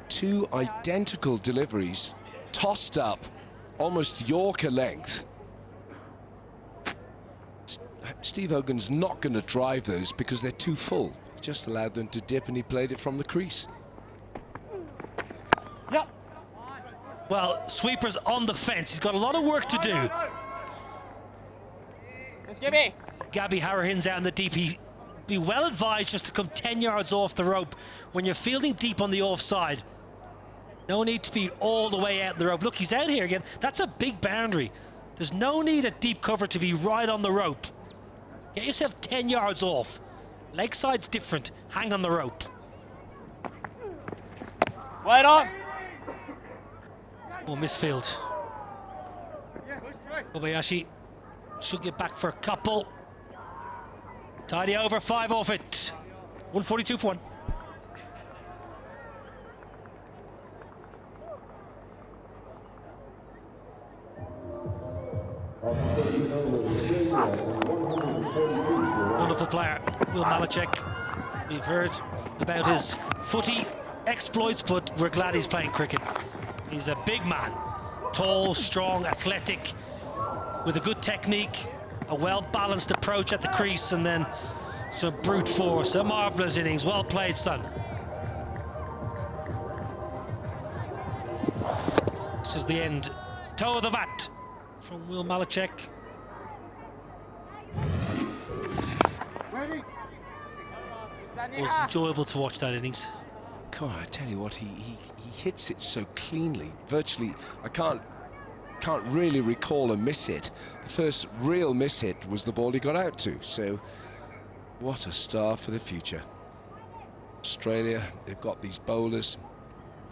Two identical deliveries, tossed up, almost Yorker length. Steve Hogan's not going to drive those because they're too full. He just allowed them to dip, and he played it from the crease. Well, sweeper's on the fence. He's got a lot of work to do. Let's give me. Gabby Harahins out in the deep. He'd be well advised just to come 10 yards off the rope when you're fielding deep on the offside. No need to be all the way out in the rope. Look, he's out here again. That's a big boundary. There's no need at deep cover to be right on the rope. Get yourself 10 yards off. Leg side's different. Hang on the rope. Wait on. Oh, misfield. Kobayashi should get back for a couple. Tidy over, 5 off it. 142 for 1. Wonderful player, Will Malachek. We've heard about his footy exploits, but we're glad he's playing cricket. He's a big man, tall, strong, athletic, with a good technique, a well-balanced approach at the crease, and then some brute force. A marvellous innings. Well played, son. This is the end. Toe of the bat from Will Malachek. It was enjoyable to watch that innings. Come on, I tell you what, he hits it so cleanly. Virtually, I can't really recall a miss hit. The first real miss hit was the ball he got out to. So, what a star for the future. Australia, they've got these bowlers.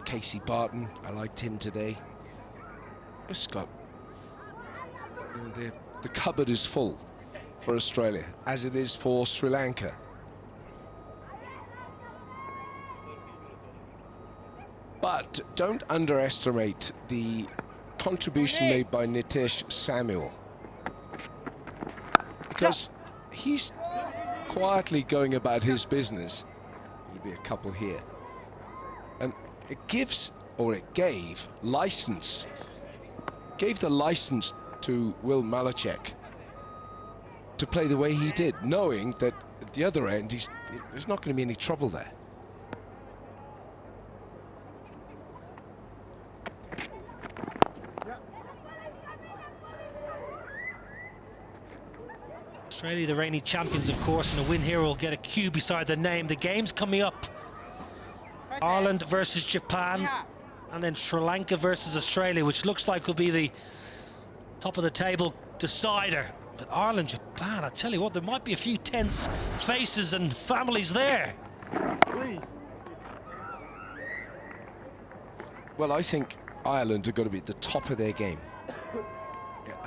Casey Barton, I liked him today. Just got, the cupboard is full for Australia, as it is for Sri Lanka. But don't underestimate the contribution made by Nitesh Samuel, because he's quietly going about his business. There'll be a couple here, and it gives, or it gave, gave the license to Will Malachek to play the way he did, knowing that at the other end there's not going to be any trouble there. Australia, the reigning champions, of course, and a win here will get a Q beside the name. The game's coming up. Ireland versus Japan, and then Sri Lanka versus Australia, which looks like will be the top of the table decider. But Ireland, Japan, I tell you what, there might be a few tense faces and families there. Well, I think Ireland are going to be at the top of their game.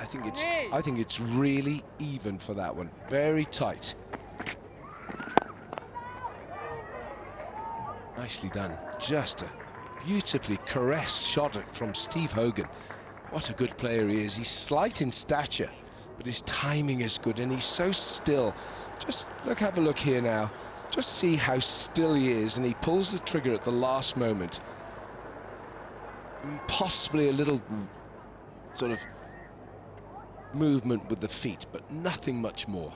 I think it's really even for that one. Very tight. Nicely done. Just a beautifully caressed shot from Steve Hogan. What a good player he is. He's slight in stature, but his timing is good, and he's so still. Just look, have a look here now. Just see how still he is, and he pulls the trigger at the last moment. Possibly a little sort of movement with the feet, but nothing much more.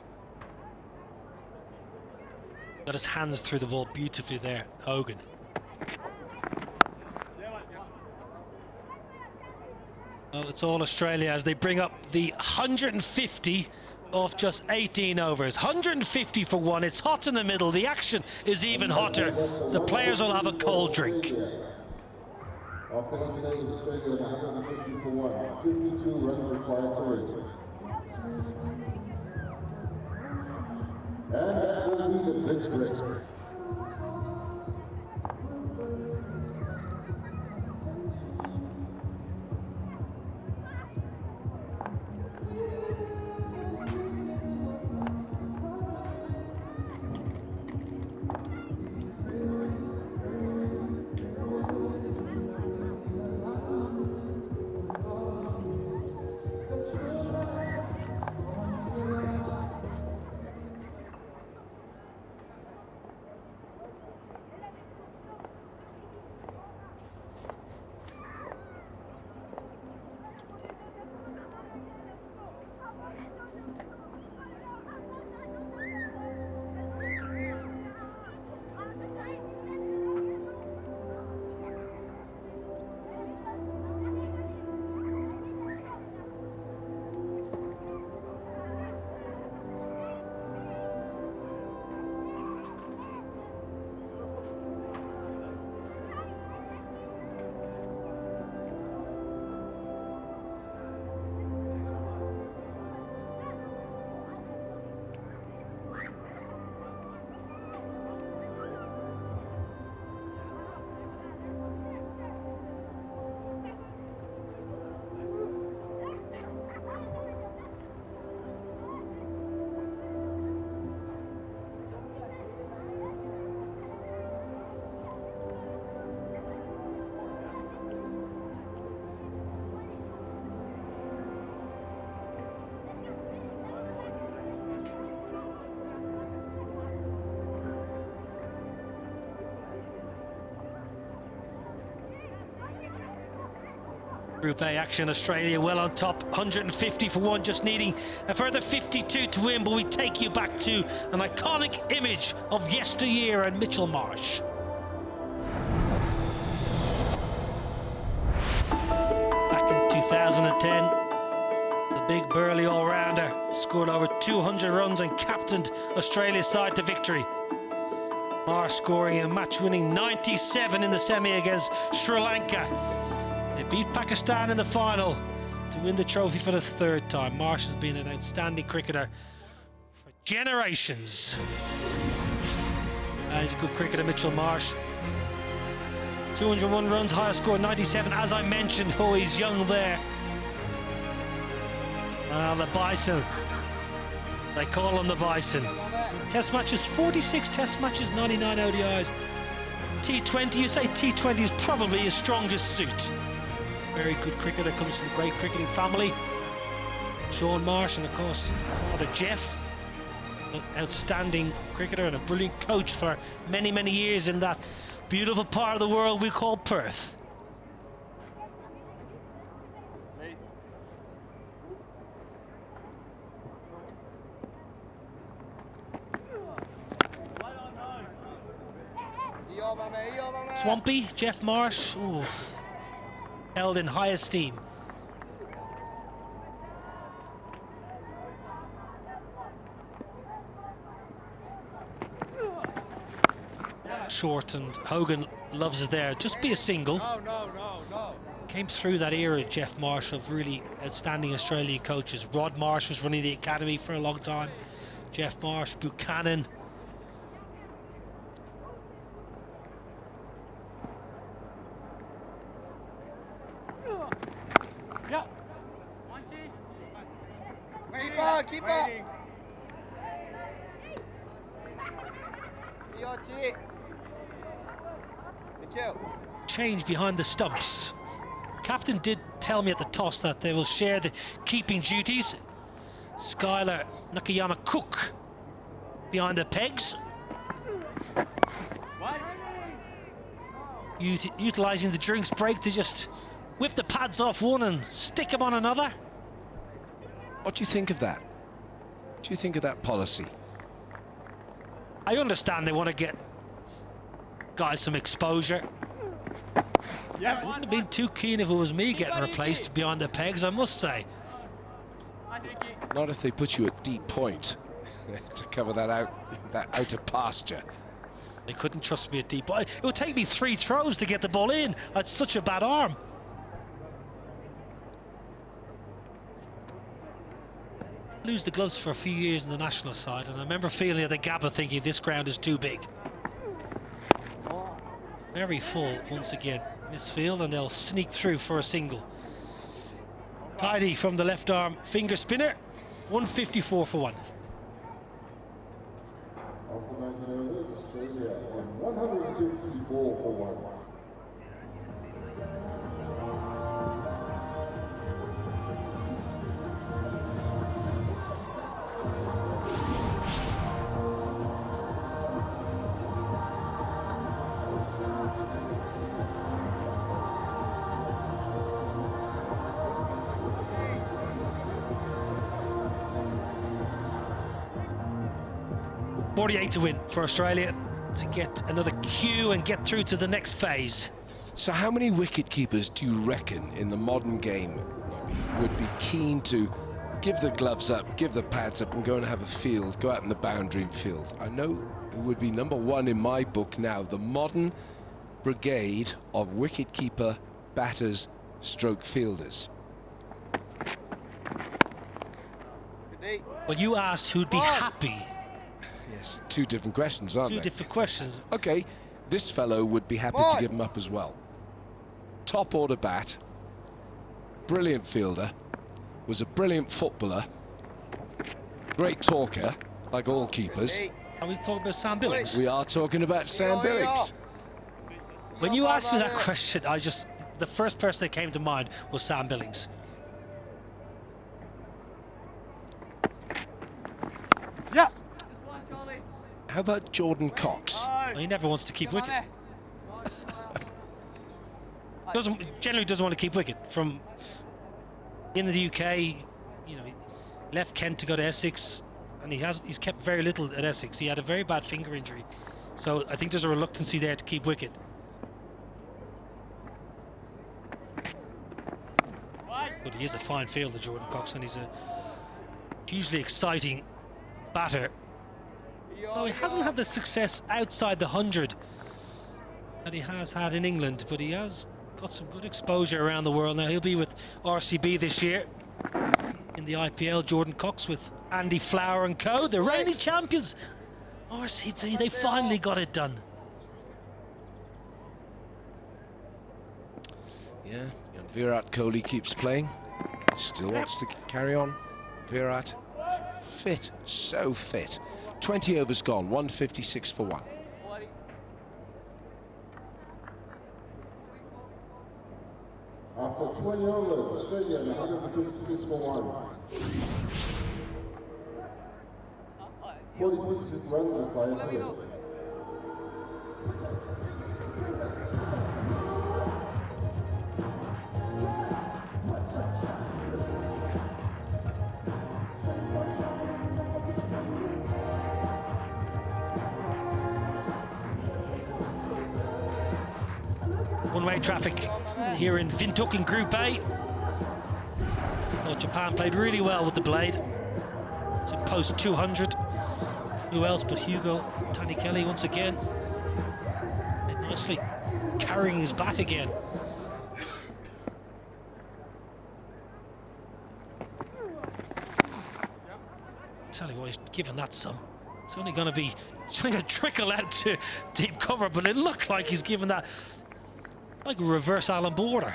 Got his hands through the ball beautifully there, Hogan. Well, it's all Australia as they bring up the 150 off just 18 overs. 150 for 1. It's hot in the middle. The action is even hotter. The players will have a cold drink. After 18 overs, Australia at 150 for 1. 52 runs required to win. And that will be the drinks break. Group A action, Australia well on top, 150 for one, just needing a further 52 to win, but we take you back to an iconic image of yesteryear and Mitchell Marsh. Back in 2010, the big burly all-rounder scored over 200 runs and captained Australia's side to victory. Marsh scoring a match-winning 97 in the semi against Sri Lanka. They beat Pakistan in the final to win the trophy for the third time. Marsh has been an outstanding cricketer for generations. He's a good cricketer, Mitchell Marsh. 201 runs, highest score 97, as I mentioned. Oh, he's young there. The Bison. They call him the Bison. Test matches, 46 test matches, 99 ODIs. T20, you say T20 is probably his strongest suit. Very good cricketer, comes from a great cricketing family. Sean Marsh, and of course father Jeff, an outstanding cricketer and a brilliant coach for many, many years in that beautiful part of the world we call Perth. Swampy, Jeff Marsh, ooh, held in high esteem. Short, and Hogan loves it there. Just be a single. No. Came through that era, Jeff Marsh, of really outstanding Australian coaches. Rod Marsh was running the academy for a long time. Jeff Marsh, Buchanan. Keep up. Change behind the stumps. Captain did tell me at the toss that they will share the keeping duties. Skylar Nakayama Cook behind the pegs. Utilising the drinks break to just whip the pads off one and stick them on another. What do you think of that? What do you think of that policy? I understand they want to get guys some exposure. I wouldn't have been too keen if it was me getting replaced behind the pegs, I must say. Not if they put you at deep point to cover that outer pasture. They couldn't trust me at deep point. It would take me 3 throws to get the ball in. That's such a bad arm. Lose the gloves for a few years in the national side, and I remember feeling at the Gabba thinking this ground is too big. Very full once again. Misfield, and they'll sneak through for a single. Tidy from the left arm finger spinner. 154 for one. Also 19 Australia on 154 for one. To win for Australia to get another cue and get through to the next phase. So how many wicket keepers do you reckon in the modern game would be keen to give the gloves up, give the pads up and go and have a field, go out in the boundary field? I know it would be #1 in my book now, the modern brigade of wicket keeper, batters, stroke fielders. Well, you asked who'd be happy. Yes, 2 different questions, aren't they? 2 different questions. Okay, this fellow would be happy to give him up as well. Top order bat, brilliant fielder, was a brilliant footballer, great talker, like all keepers. Are we talking about Sam Billings? We are talking about Sam Billings. When you asked me that question, the first person that came to mind was Sam Billings. Yeah. How about Jordan Cox? Well, he never wants to keep wicket. Generally doesn't want to keep wicket. From in the UK, you know, he left Kent to go to Essex, and he's kept very little at Essex. He had a very bad finger injury, so I think there's a reluctancy there to keep wicket. But he is a fine fielder, Jordan Cox, and he's a hugely exciting batter. No, he hasn't had the success outside the 100 that he has had in England, but he has got some good exposure around the world. Now he'll be with RCB this year in the IPL. Jordan Cox with Andy Flower and co, the reigning champions. RCB, they finally got it done. Yeah, and Virat Kohli keeps playing. Still wants to carry on. Virat, fit, so fit. 20 overs gone, 156 for 1. After 20 overs, Australia 156 for 1. 46 runs required. One-way traffic here in Windhoek in Group A. Well, Japan played really well with the blade. It's in post 200. Who else but Hugo Tanikeli once again. And nicely carrying his bat again. Tell you what, he's given that some. It's only going to trickle out to deep cover, but it looked like he's given that like a reverse Alan Border.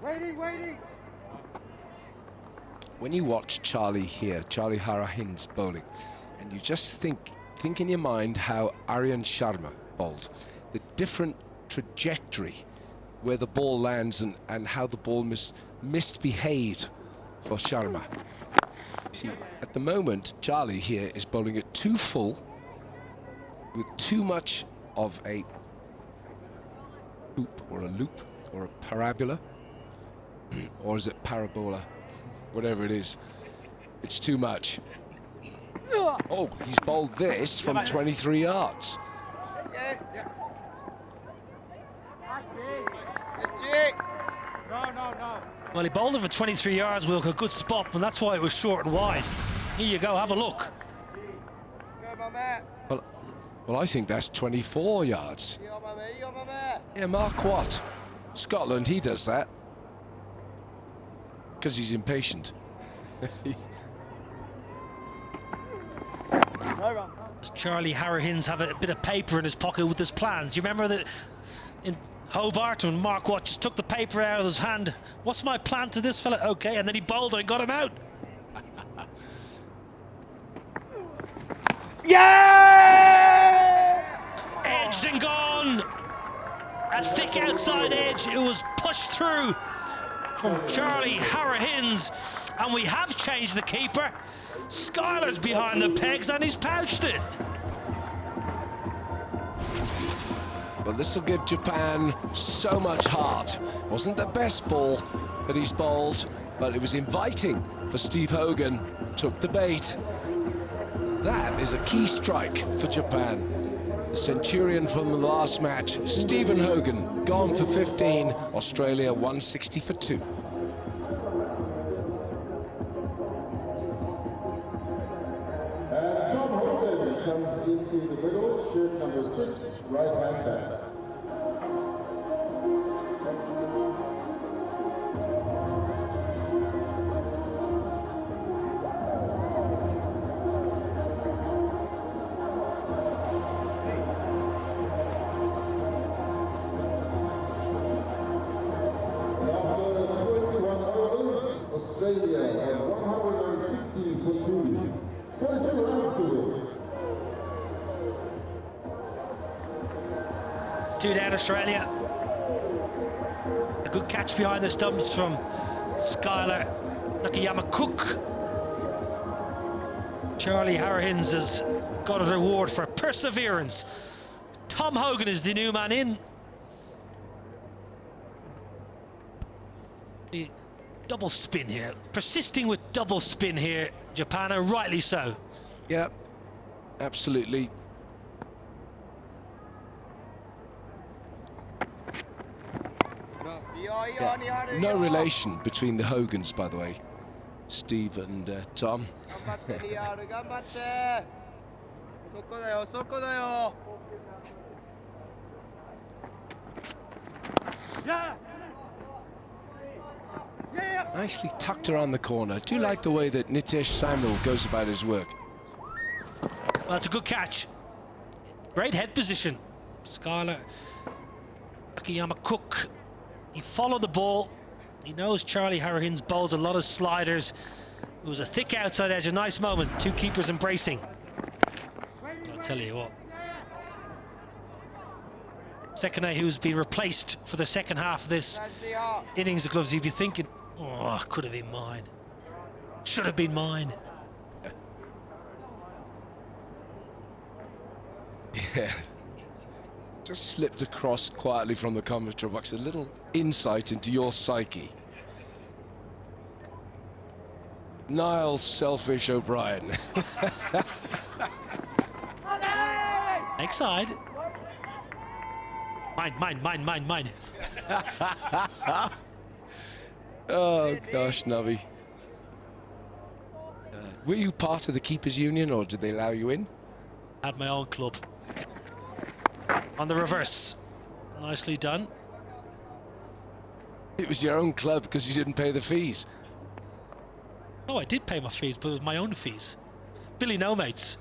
Waiting. When you watch Charlie here, Charlie Hara-Hinds bowling, and you just think in your mind how Aryan Sharma bowled, the different trajectory where the ball lands and how the ball misbehaved for Sharma. See, at the moment, Charlie here is bowling it too full with too much of a hoop or a loop or a parabola, or is it parabola? Whatever it is, it's too much. Oh, he's bowled this from 23 yards. No. Well, he bowled it for 23 yards, Wilk, a good spot, and that's why it was short and wide. Here you go, have a look. Well, I think that's 24 yards. Yeah, Mark Watt, Scotland, he does that. Because he's impatient. Does Charlie Hara-Hinds have a bit of paper in his pocket with his plans? Do you remember that in Hobart when Mark Watt just took the paper out of his hand? What's my plan to this fella? Okay, and then he bowled it and got him out. Yeah! Edged and gone. A thick outside edge. It was pushed through from Charlie Hara-Hinds, and we have changed the keeper. Skyler's behind the pegs and he's pouched it. Well, this will give Japan so much heart. Wasn't the best ball that he's bowled, but it was inviting for Steve Hogan. Took the bait. That is a key strike for Japan. The Centurion from the last match, Stephen Hogan, gone for 15. Australia 160 for 2. And Tom Hogan comes into the middle, shirt number 6, right-hand back. Australia at 160 for 2. 42 runs to win. 2 down Australia. A good catch behind the stumps from Skyler Nakayama Cook. Charlie Harahins has got a reward for perseverance. Tom Hogan is the new man in. The double spin here, persisting with double spin here, Japan, and rightly so. Yeah, absolutely. Yeah. No relation between the Hogans, by the way, Steve and Tom. Nicely tucked around the corner. Do you like the way that Nitesh Samuel goes about his work? Well, that's a good catch. Great head position. Skylar Akiyama Cook. He followed the ball. He knows Charlie Harahins bowls a lot of sliders. It was a thick outside edge, a nice moment. Two keepers embracing. I'll tell you what. Sekine, who's been replaced for the second half of this innings of gloves, he'd be thinking, oh, could have been mine. Should have been mine. Yeah. Just slipped across quietly from the commentary box, a little insight into your psyche. Niall Selfish O'Brien. Next side. Mine. Oh gosh, Navi. Were you part of the Keepers Union, or did they allow you in? Had my own club. On the reverse. Nicely done. It was your own club because you didn't pay the fees. Oh, I did pay my fees, but it was my own fees. Billy No Mates.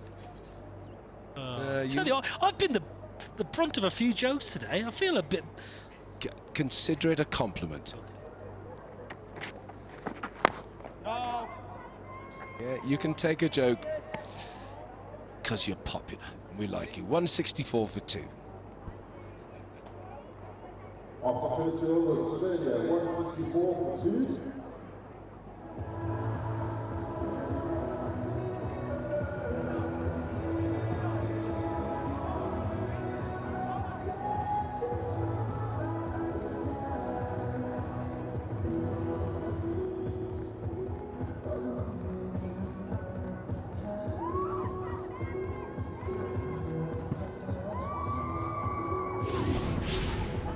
Tell you what, I've been the brunt of a few jokes today. I feel a bit... Consider it a compliment. No. Yeah, you can take a joke because you're popular and we like you. 164 for 2. After 20 overs, Australia 164 for 2.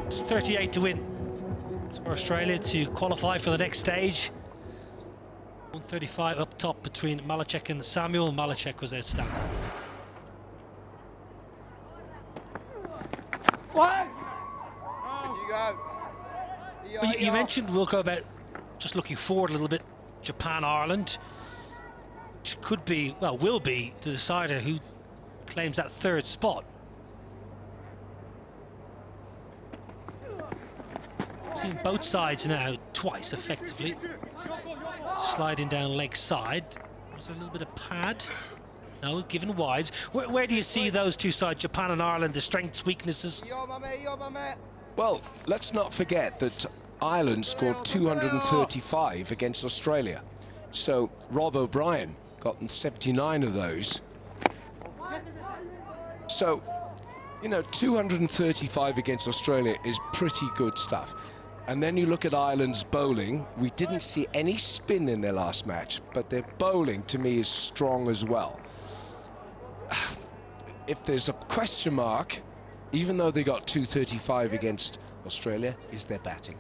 It's 38 to win for Australia to qualify for the next stage. 135 up top between Malachek and Samuel. Malachek was outstanding. What? Well, you mentioned, Wilco, about just looking forward a little bit. Japan-Ireland, which could be, well, will be the decider who claims that third spot. Seen both sides now twice effectively. Sliding down leg side. Was there a little bit of pad? No, given wides. Where do you see those two sides, Japan and Ireland, the strengths, weaknesses? Well, let's not forget that Ireland scored 235 against Australia. So Rob O'Brien got 79 of those. So, you know, 235 against Australia is pretty good stuff. And then you look at Ireland's bowling. We didn't see any spin in their last match, but their bowling to me is strong as well. If there's a question mark, even though they got 235 against Australia, is their batting.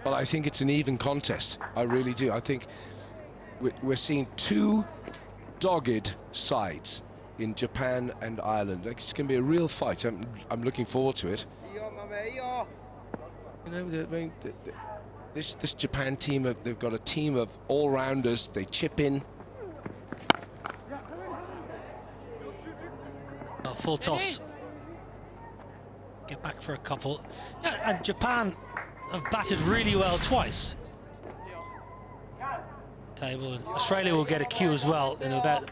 Well, I think it's an even contest. I really do. I think we're seeing two dogged sides in Japan and Ireland. Like, it's going to be a real fight. I'm looking forward to it. You know, this Japan team, they've got a team of all-rounders. They chip in. Full toss. Get back for a couple. Yeah, and Japan have batted really well twice. Table, and Australia will get a cue as well in about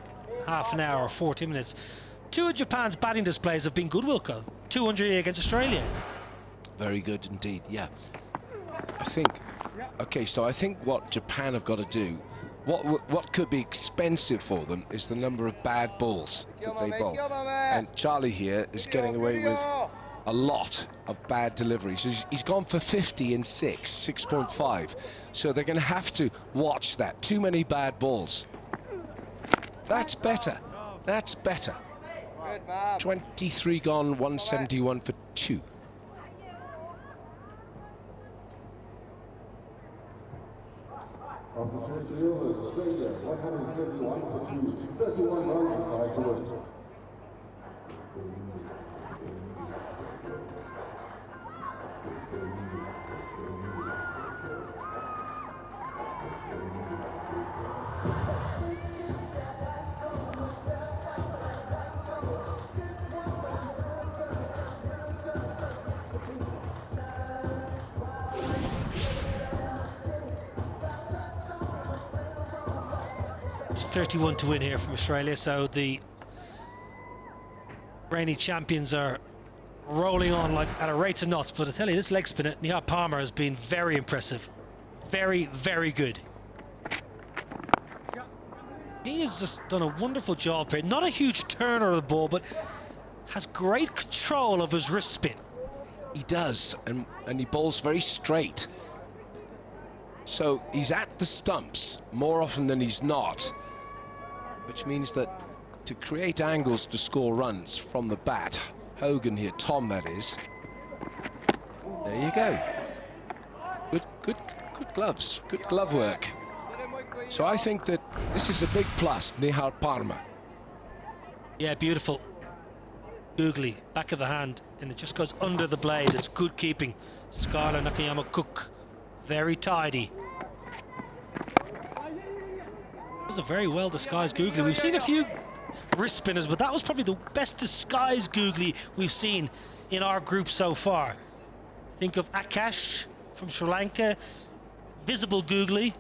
half an hour or 40 minutes. Two of Japan's batting displays have been good, Wilco. 200 against Australia. Very good indeed, yeah. I think Okay, so I think what Japan have got to do, what could be expensive for them, is the number of bad balls that they bowl. And Charlie here is getting away with a lot of bad deliveries. He's gone for 50 in 6.5. So they're going to have to watch that. Too many bad balls. That's better. That's better. 23 gone, 171 for 2. Of the 20 overs, Australia 171 for 2, 31 runs required to win. It's 31 to win here from Australia, so the reigning champions are rolling on like at a rate of knots. But I tell you, this leg spinner, Nihal Palmer, has been very impressive. Very, very good. He has just done a wonderful job here. Not a huge turner of the ball, but has great control of his wrist spin. He does, and he bowls very straight. So he's at the stumps more often than he's not, which means that to create angles to score runs from the bat, Hogan here, Tom that is, there you go. Good gloves, good glove work. So I think that this is a big plus, Nihal Parma. Yeah, beautiful. Googly, back of the hand, and it just goes under the blade. It's good keeping. Scarlett Nakayama Cook, very tidy. That was a very well disguised googly. We've seen a few wrist spinners, but that was probably the best disguised googly we've seen in our group so far. Think of Akash from Sri Lanka, visible googly.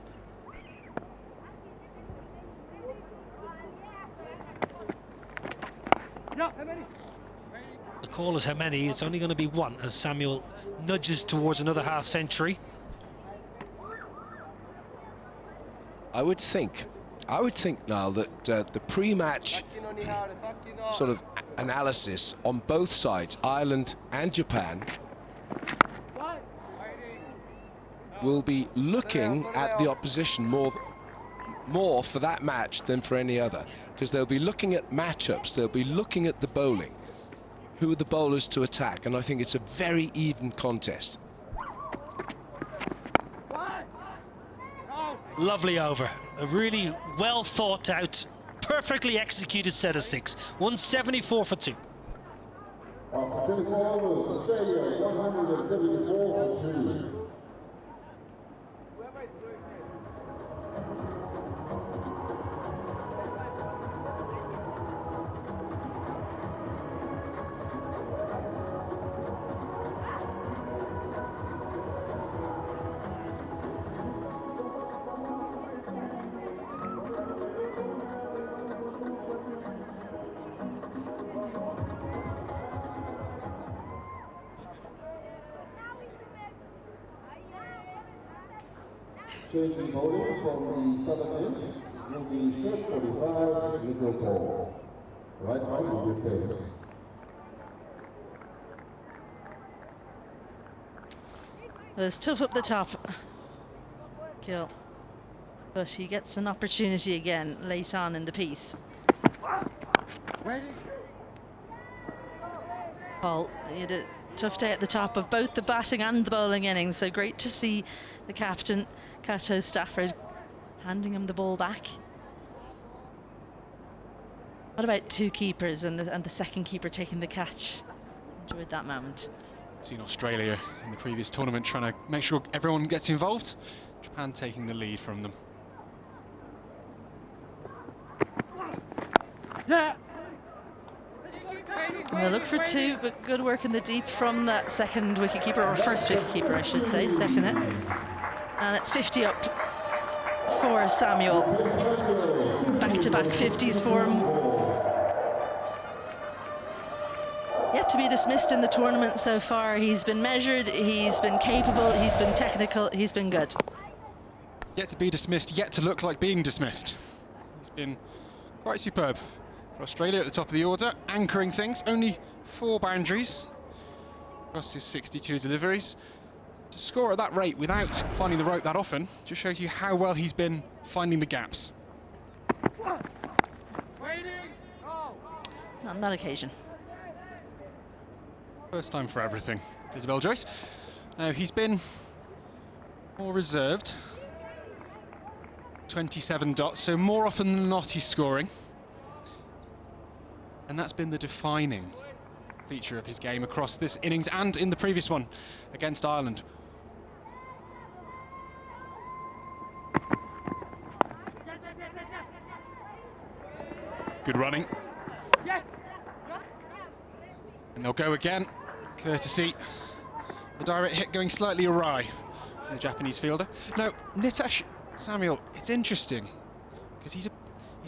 The call is how many? It's only going to be one as Samuel nudges towards another half century. I would think now that the pre-match sort of analysis on both sides, Ireland and Japan, will be looking at the opposition more for that match than for any other, because they'll be looking at matchups, they'll be looking at the bowling, who are the bowlers to attack, and I think it's a very even contest. Lovely over, a really well thought out, perfectly executed set of 6, 174 for 2. After 24 overs, Australia 174 for 2. Changing bowling from the southern end will be shirt 45, Nico Paul. Right arm will be placed. It was tough up the top, Kill, but he gets an opportunity again late on in the piece. Paul, he had a tough day at the top of both the batting and the bowling innings, so great to see the captain, Cato Stafford, handing him the ball back. What about 2 keepers and the second keeper taking the catch? Enjoyed that moment. Seen Australia in the previous tournament trying to make sure everyone gets involved. Japan taking the lead from them. Well, look for 2, but good work in the deep from that second wicketkeeper, or first wicketkeeper, I should say, second it. And it's 50 up for Samuel. Back-to-back 50s for him. Yet to be dismissed in the tournament so far. He's been measured, he's been capable, he's been technical, he's been good. Yet to be dismissed, yet to look like being dismissed. He's been quite superb for Australia at the top of the order, anchoring things. Only 4 boundaries across his 62 deliveries. To score at that rate without finding the rope that often just shows you how well he's been finding the gaps. On that occasion. First time for everything, Isabel Joyce. Now, he's been more reserved. 27 dots, so more often than not he's scoring. And that's been the defining feature of his game across this innings and in the previous one against Ireland. Good running. And they'll go again, courtesy the direct hit going slightly awry from the Japanese fielder. Now, Nitesh Samuel, it's interesting because he's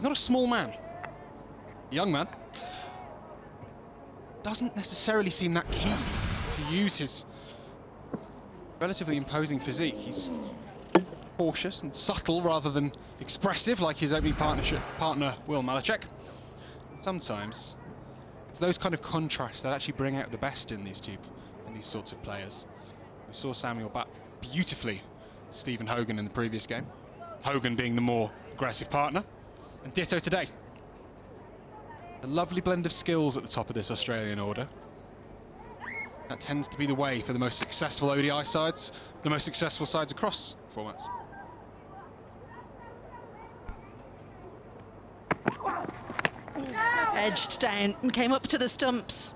not a small man, a young man. Doesn't necessarily seem that keen to use his relatively imposing physique. He's cautious and subtle rather than expressive like his opening partner Will Malachek. And sometimes it's those kind of contrasts that actually bring out the best in these sorts of players. We saw Samuel bat beautifully Stephen Hogan in the previous game, Hogan being the more aggressive partner, and ditto today. A lovely blend of skills at the top of this Australian order. That tends to be the way for the most successful ODI sides, the most successful sides across formats. Edged down and came up to the stumps.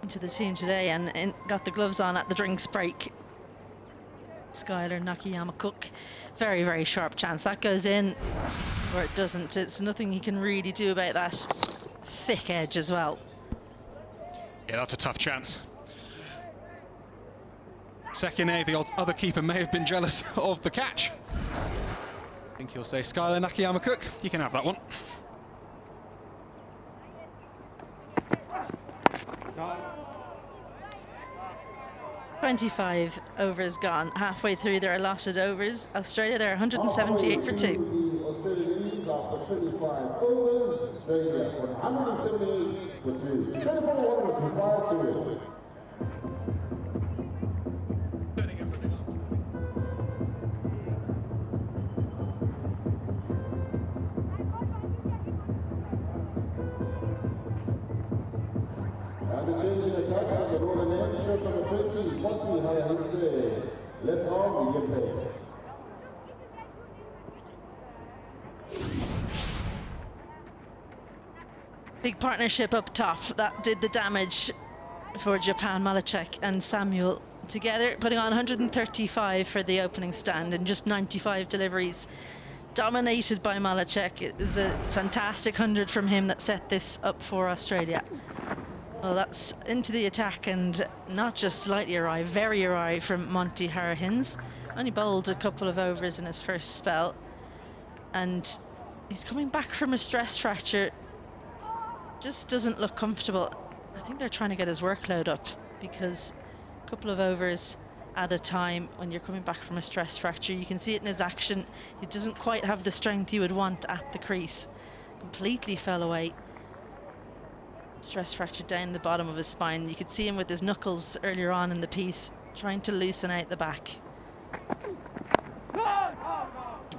Into the team today and got the gloves on at the drinks break. Skylar Nakayama Cook, very, very sharp chance. That goes in, or it doesn't. It's nothing he can really do about that thick edge as well. Yeah, that's a tough chance. Second A, the other keeper may have been jealous of the catch. I think he'll say, Skylar Nakayama Cook, you can have that one. No. 25 overs gone. Halfway through their allotted overs. Australia, they're 178 for 2. Australia leads after 25 overs. Australia 178 for 2. 24 overs required to win. And the change in attack from the rolling end, shirt number 20, Monty Harahinse, left arm, medium pace. Big partnership up top. That did the damage for Japan. Malachek and Samuel together, putting on 135 for the opening stand and just 95 deliveries. Dominated by Malachek. It was a fantastic 100 from him that set this up for Australia. Well, that's into the attack and not just slightly awry, very awry from Monty Harahins. Only bowled a couple of overs in his first spell. And he's coming back from a stress fracture. Just doesn't look comfortable. I think they're trying to get his workload up because a couple of overs at a time when you're coming back from a stress fracture, you can see it in his action. He doesn't quite have the strength you would want at the crease. Completely fell away. Stress fracture down the bottom of his spine. You could see him with his knuckles earlier on in the piece, trying to loosen out the back.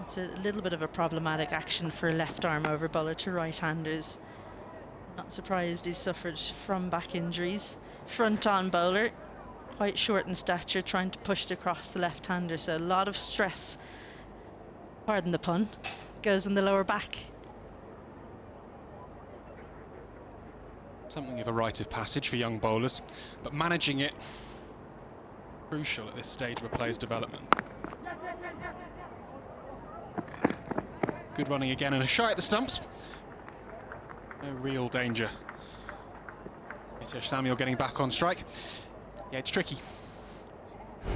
It's a little bit of a problematic action for a left arm over bowler to right-handers. Not surprised he's suffered from back injuries. Front on bowler, quite short in stature, trying to push it across the left-hander, so a lot of stress, pardon the pun, goes in the lower back. Something of a rite of passage for young bowlers, but managing it crucial at this stage of a player's development. Good running again and a shy at the stumps. No real danger. Nitesh Samuel getting back on strike. Yeah, it's tricky.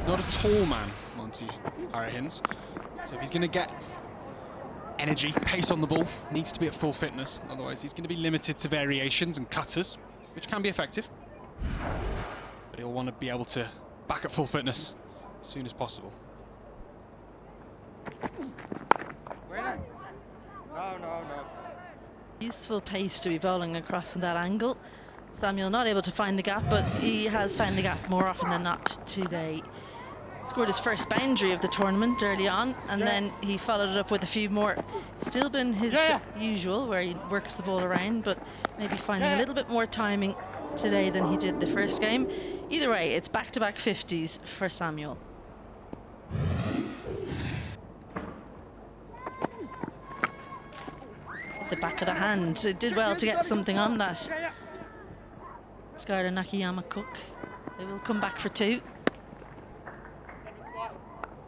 Not a tall man, Monty Harahins. So if he's going to get energy, pace on the ball, needs to be at full fitness, otherwise he's going to be limited to variations and cutters, which can be effective. But he'll want to be able to back at full fitness as soon as possible. No. Useful pace to be bowling across in that angle. Samuel not able to find the gap, but he has found the gap more often than not today. Scored his first boundary of the tournament early on, and then he followed it up with a few more. Still been his usual, where he works the ball around, but maybe finding a little bit more timing today than he did the first game. Either way, it's back-to-back 50s for Samuel. The back of the hand. It did well to get something on that. Skylar Nakayama Cook. They will come back for 2.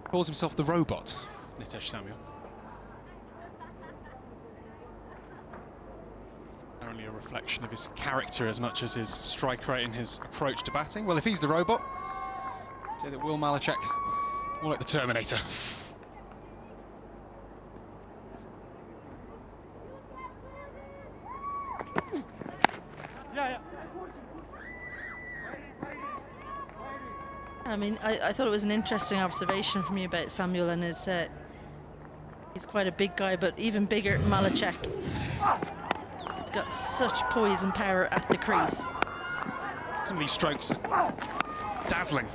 Calls himself the robot, Nitesh Samuel. Only a reflection of his character as much as his strike rate and his approach to batting. Well, if he's the robot, I'd say that Will Malachek, more like the Terminator. I mean, I thought it was an interesting observation from you about Samuel and his. He's quite a big guy, but even bigger Malachek. He's got such poise and power at the crease. Some of these strokes are dazzling.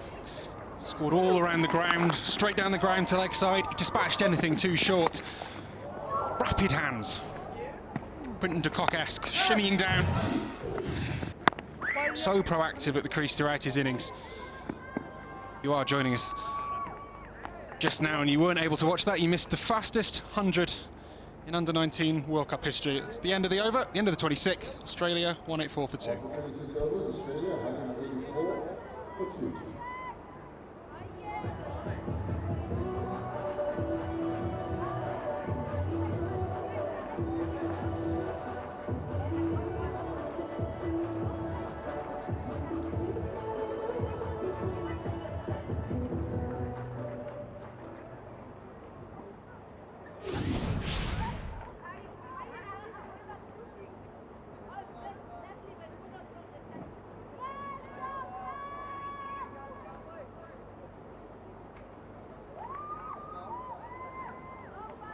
Scored all around the ground, straight down the ground to leg side. He dispatched anything too short. Rapid hands. Brinton de Kock-esque, shimmying down. So proactive at the crease throughout his innings. You are joining us just now and you weren't able to watch that. You missed the fastest 100 in under-19 World Cup history. It's the end of the over, the end of the 26th. Australia 184 for 2. Australia 184 for 2.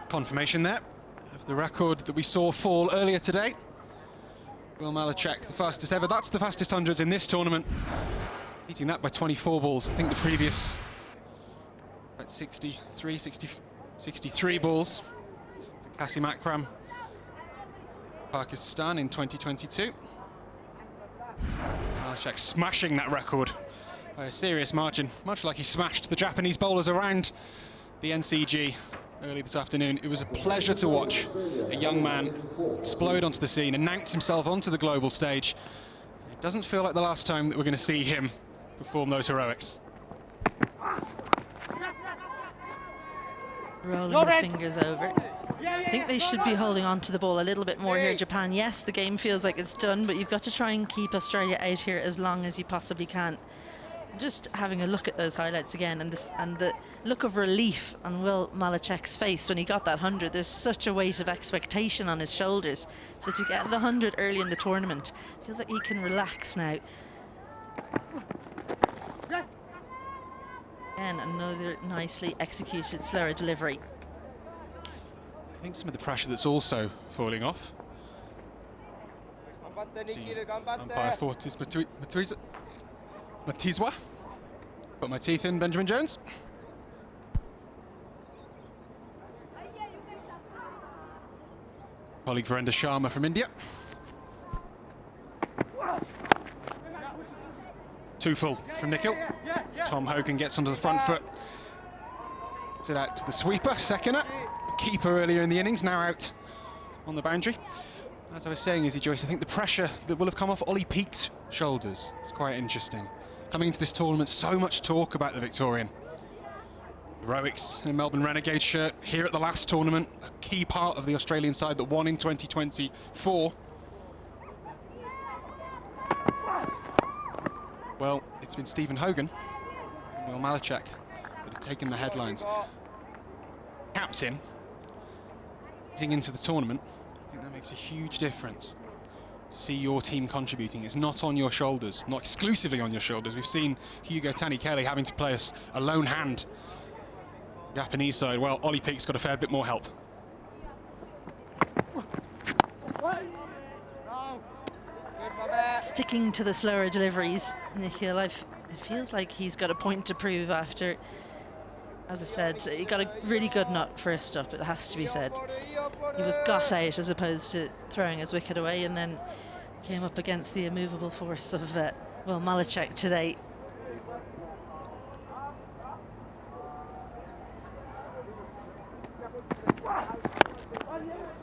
Confirmation there of the record that we saw fall earlier today. Will Malachek, the fastest ever. That's the fastest 100s in this tournament. Beating that by 24 balls. I think the previous at 63 balls. Kasim Akram, Pakistan in 2022. Malachek smashing that record by a serious margin, much like he smashed the Japanese bowlers around the NCG early this afternoon. It was a pleasure to watch a young man explode onto the scene, announce himself onto the global stage. It doesn't feel like the last time that we're going to see him perform those heroics. Rolling the fingers over. I think they should be holding on to the ball a little bit more here, Japan. Yes, the game feels like it's done, but you've got to try and keep Australia out here as long as you possibly can. Just having a look at those highlights again, and the look of relief on Will Malachek's face when he got that 100. There's such a weight of expectation on his shoulders. So to get the 100 early in the tournament, feels like he can relax now. Again, another nicely executed slower delivery. I think some of the pressure that's also falling off. Umpire Fortis Matizwa. Put my teeth in, Benjamin Jones. Colleague Virender Sharma from India. Too full from Nikhil. Tom Hogan gets onto the front foot. Gets it out to the sweeper, seconder. Keeper earlier in the innings, now out on the boundary. As I was saying, Izzy Joyce, I think the pressure that will have come off Ollie Peake's shoulders is quite interesting. Coming into this tournament, so much talk about the Victorian. Heroics in a Melbourne Renegade shirt here at the last tournament, a key part of the Australian side that won in 2024. Well, it's been Stephen Hogan and Will Malachek that have taken the headlines. Captain into the tournament, I think that makes a huge difference. To see your team contributing, it's not on your shoulders, not exclusively on your shoulders. We've seen Hugo Tani-Kelly having to play a lone hand. Japanese side, well, Ollie Peake's got a fair bit more help. Sticking to the slower deliveries, Nikhil, it feels like he's got a point to prove after, as I said, he got a really good nut first up, it has to be said. He was got out as opposed to throwing his wicket away, and then came up against the immovable force of, well, Malachek today.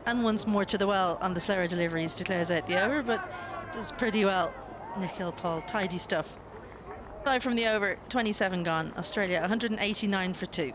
And once more to the well on the slower deliveries, declares out the over, but does pretty well. Nikhil Paul, tidy stuff. 5 from the over, 27 gone. Australia 189 for 2.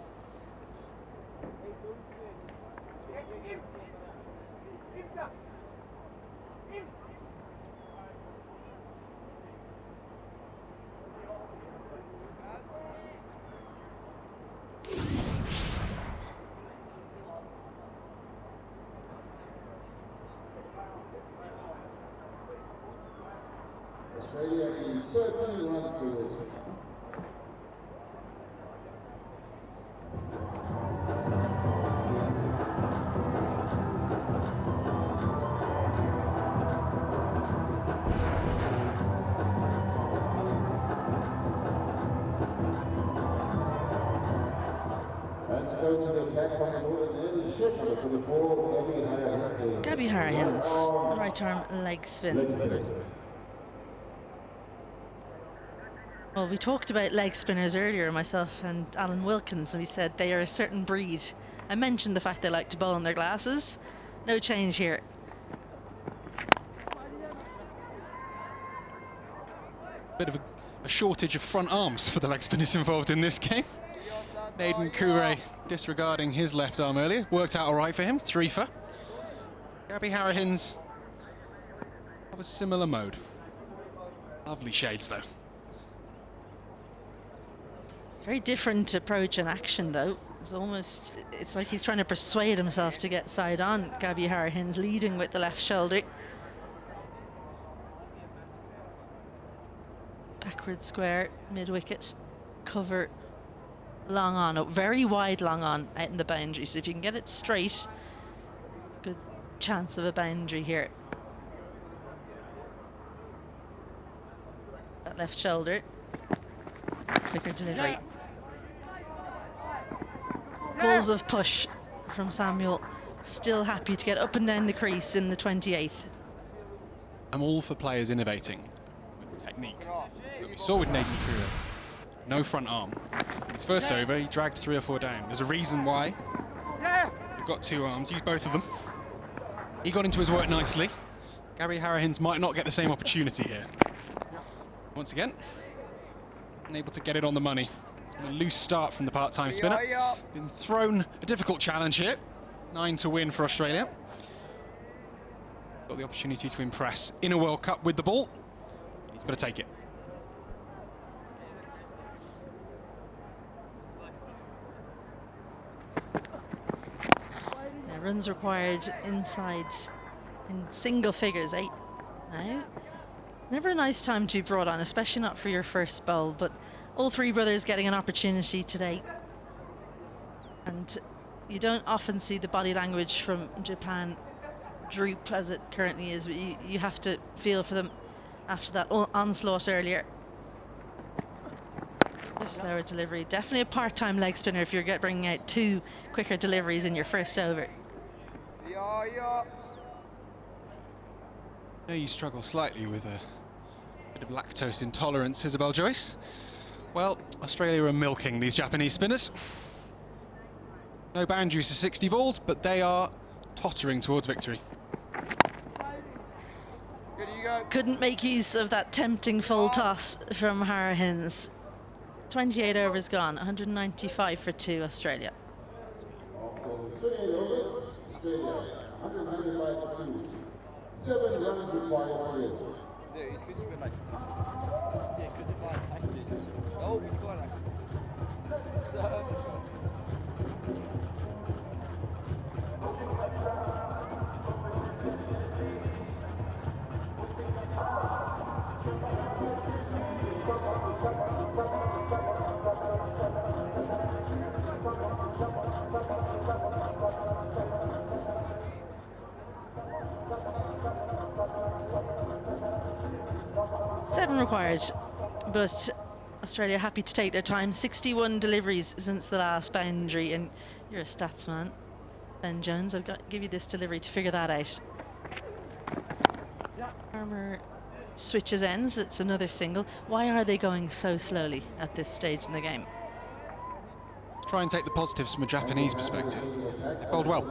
Australia in 13 runs to win. And to go to the attack by the Northern ship, number 24, Gabby Harahins, right arm leg spin. Well, we talked about leg spinners earlier, myself and Alan Wilkins, and we said they are a certain breed. I mentioned the fact they like to bowl in their glasses. No change here. Bit of a shortage of front arms for the leg spinners involved in this game. Naden Kure disregarding his left arm earlier. Worked out all right for him, 3 for. Gabby Harahins of a similar mode. Lovely shades though. Very different approach and action though. It's like he's trying to persuade himself to get side on. Gabby Harahins leading with the left shoulder. Backward square, mid wicket, cover, long on, a very wide long on out in the boundary. So if you can get it straight, good chance of a boundary here. That left shoulder, quicker delivery. Balls of push from Samuel, still happy to get up and down the crease in the 28th. I'm all for players innovating with technique. We saw with Naden Kure, no front arm. His first over, he dragged 3 or 4 down. There's a reason why. You've got 2 arms, use both of them. He got into his work nicely. Gabby Harahins might not get the same opportunity here. Once again, unable to get it on the money. It's been a loose start from the part-time spinner. Been thrown a difficult challenge here. 9 to win for Australia. Got the opportunity to impress in a World Cup with the ball. He's got to take it. Runs required inside in single figures, 8 now. It's never a nice time to be brought on, especially not for your first bowl, but all 3 brothers getting an opportunity today. And you don't often see the body language from Japan droop as it currently is, but you have to feel for them after that onslaught earlier. A slower delivery, definitely a part-time leg spinner if you're bringing out 2 quicker deliveries in your first over. I know you struggle slightly with a bit of lactose intolerance, Isabel Joyce. Well, Australia are milking these Japanese spinners. No boundaries to 60 balls, but they are tottering towards victory. Couldn't make use of that tempting full toss from Harahins. 28 overs gone, 195 for 2 Australia. Australia, 195 for 2. 7 runs required to win. Yeah, it's because you've been like, yeah, because if I attacked it, oh, we got like, serve. 7 required, but Australia happy to take their time. 61 deliveries since the last boundary, and you're a stats man, Ben Jones. I've got to give you this delivery to figure that out. Farmer switches ends. It's another single. Why are they going so slowly at this stage in the game? Try and take the positives from a Japanese perspective. They bowled well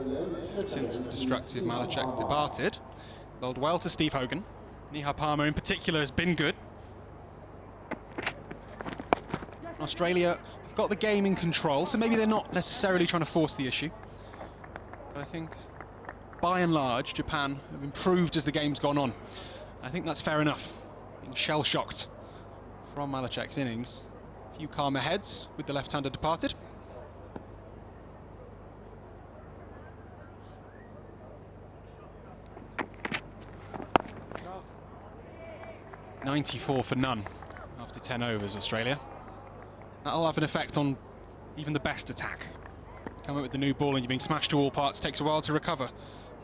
since the destructive Malachek departed. Bowled well to Steve Hogan. Nihar Palmer in particular has been good. Australia have got the game in control, so maybe they're not necessarily trying to force the issue. But I think, by and large, Japan have improved as the game's gone on. I think that's fair enough. Being shell-shocked from Malachek's innings. A few calmer heads with the left-hander departed. .94 for none after 10 overs, Australia. That'll have an effect on even the best attack. Come up with the new ball and you're being smashed to all parts, takes a while to recover.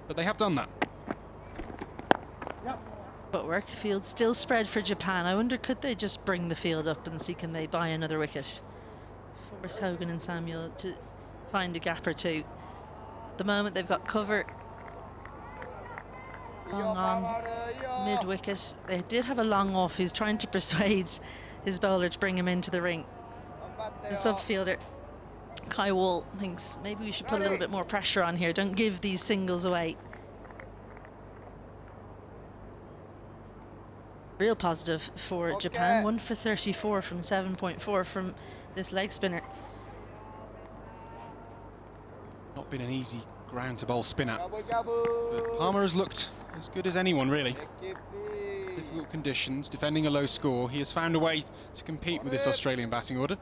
But they have done that. Footwork, field still spread for Japan. I wonder, could they just bring the field up and see can they buy another wicket? Force Hogan and Samuel to find a gap or two. At the moment they've got cover. Long on mid-wicket. They did have a long off who's trying to persuade his bowler to bring him into the ring. The subfielder, Kai Wall, thinks maybe we should put a little bit more pressure on here. Don't give these singles away. Real positive for Japan. 1 for 34 from 7.4 from this leg spinner. Not been an easy ground to bowl spin at. But Palmer has looked as good as anyone, really. Difficult conditions, defending a low score. He has found a way to compete with this Australian batting order.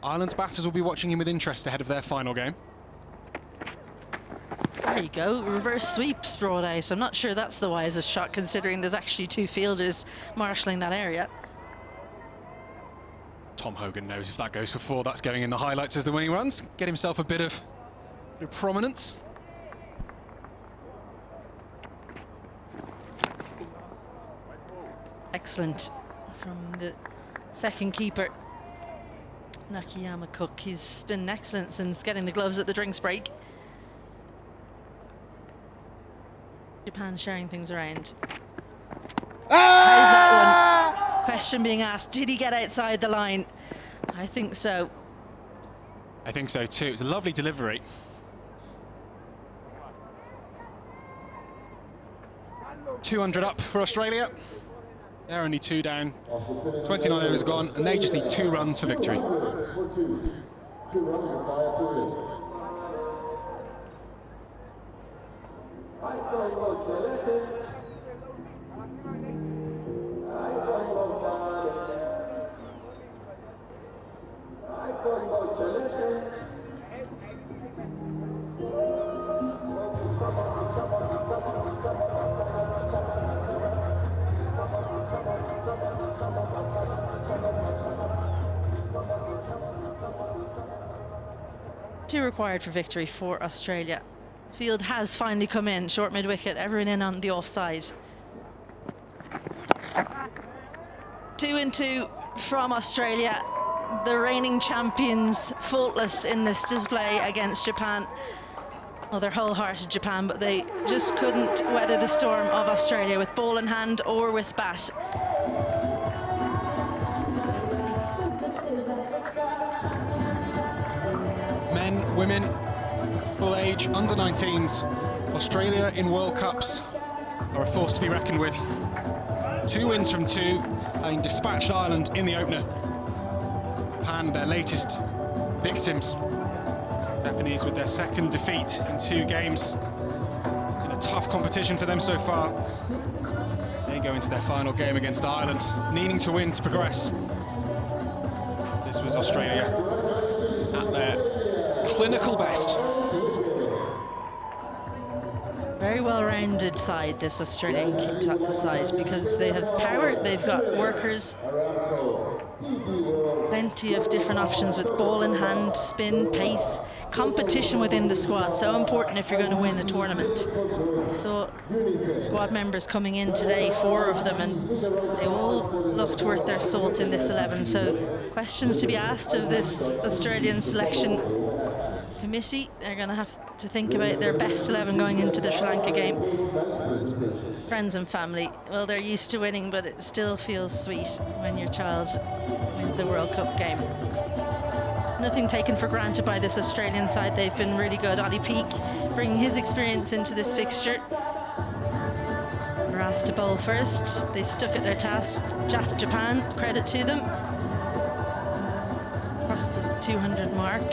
Ireland's batters will be watching him with interest ahead of their final game. There you go, reverse sweeps brought out. I'm not sure that's the wisest shot considering there's actually 2 fielders marshalling that area. Tom Hogan knows if that goes for 4, that's going in the highlights as the winning runs. Get himself a bit of prominence. Excellent from the second keeper, Nakayama Cook. He's been excellent since getting the gloves at the drinks break. Japan sharing things around. How's that one? Question being asked, did he get outside the line? I think so. I think so too. It's a lovely delivery. .200 up for Australia. They're only 2 down. 29 overs gone, and they just need 2 runs for victory. Two required for victory for Australia. Field has finally come in, short mid-wicket, everyone in on the offside. 2 and 2 from Australia. The reigning champions faultless in this display against Japan. Well, they're wholehearted Japan, but they just couldn't weather the storm of Australia with ball in hand or with bat. Men, women, full age, under 19s. Australia in World Cups are a force to be reckoned with. 2 wins from 2, having dispatched Ireland in the opener. Japan, their latest victims. Japanese with their second defeat in 2 games. It's been a tough competition for them so far. They go into their final game against Ireland, needing to win to progress. This was Australia at their clinical best. Very well-rounded side, this Australian side, because they have power, they've got workers. Plenty of different options with ball in hand, spin, pace, competition within the squad. So important if you're going to win a tournament. We saw squad members coming in today, 4 of them, and they all looked worth their salt in this 11. So questions to be asked of this Australian selection committee. They're going to have to think about their best 11 going into the Sri Lanka game. Friends and family, well, they're used to winning, but it still feels sweet when your child wins a World Cup game. Nothing taken for granted by this Australian side. They've been really good. Ollie Peake bringing his experience into this fixture. Were asked to bowl first. They stuck at their task. Japan, credit to them. Across the 200 mark.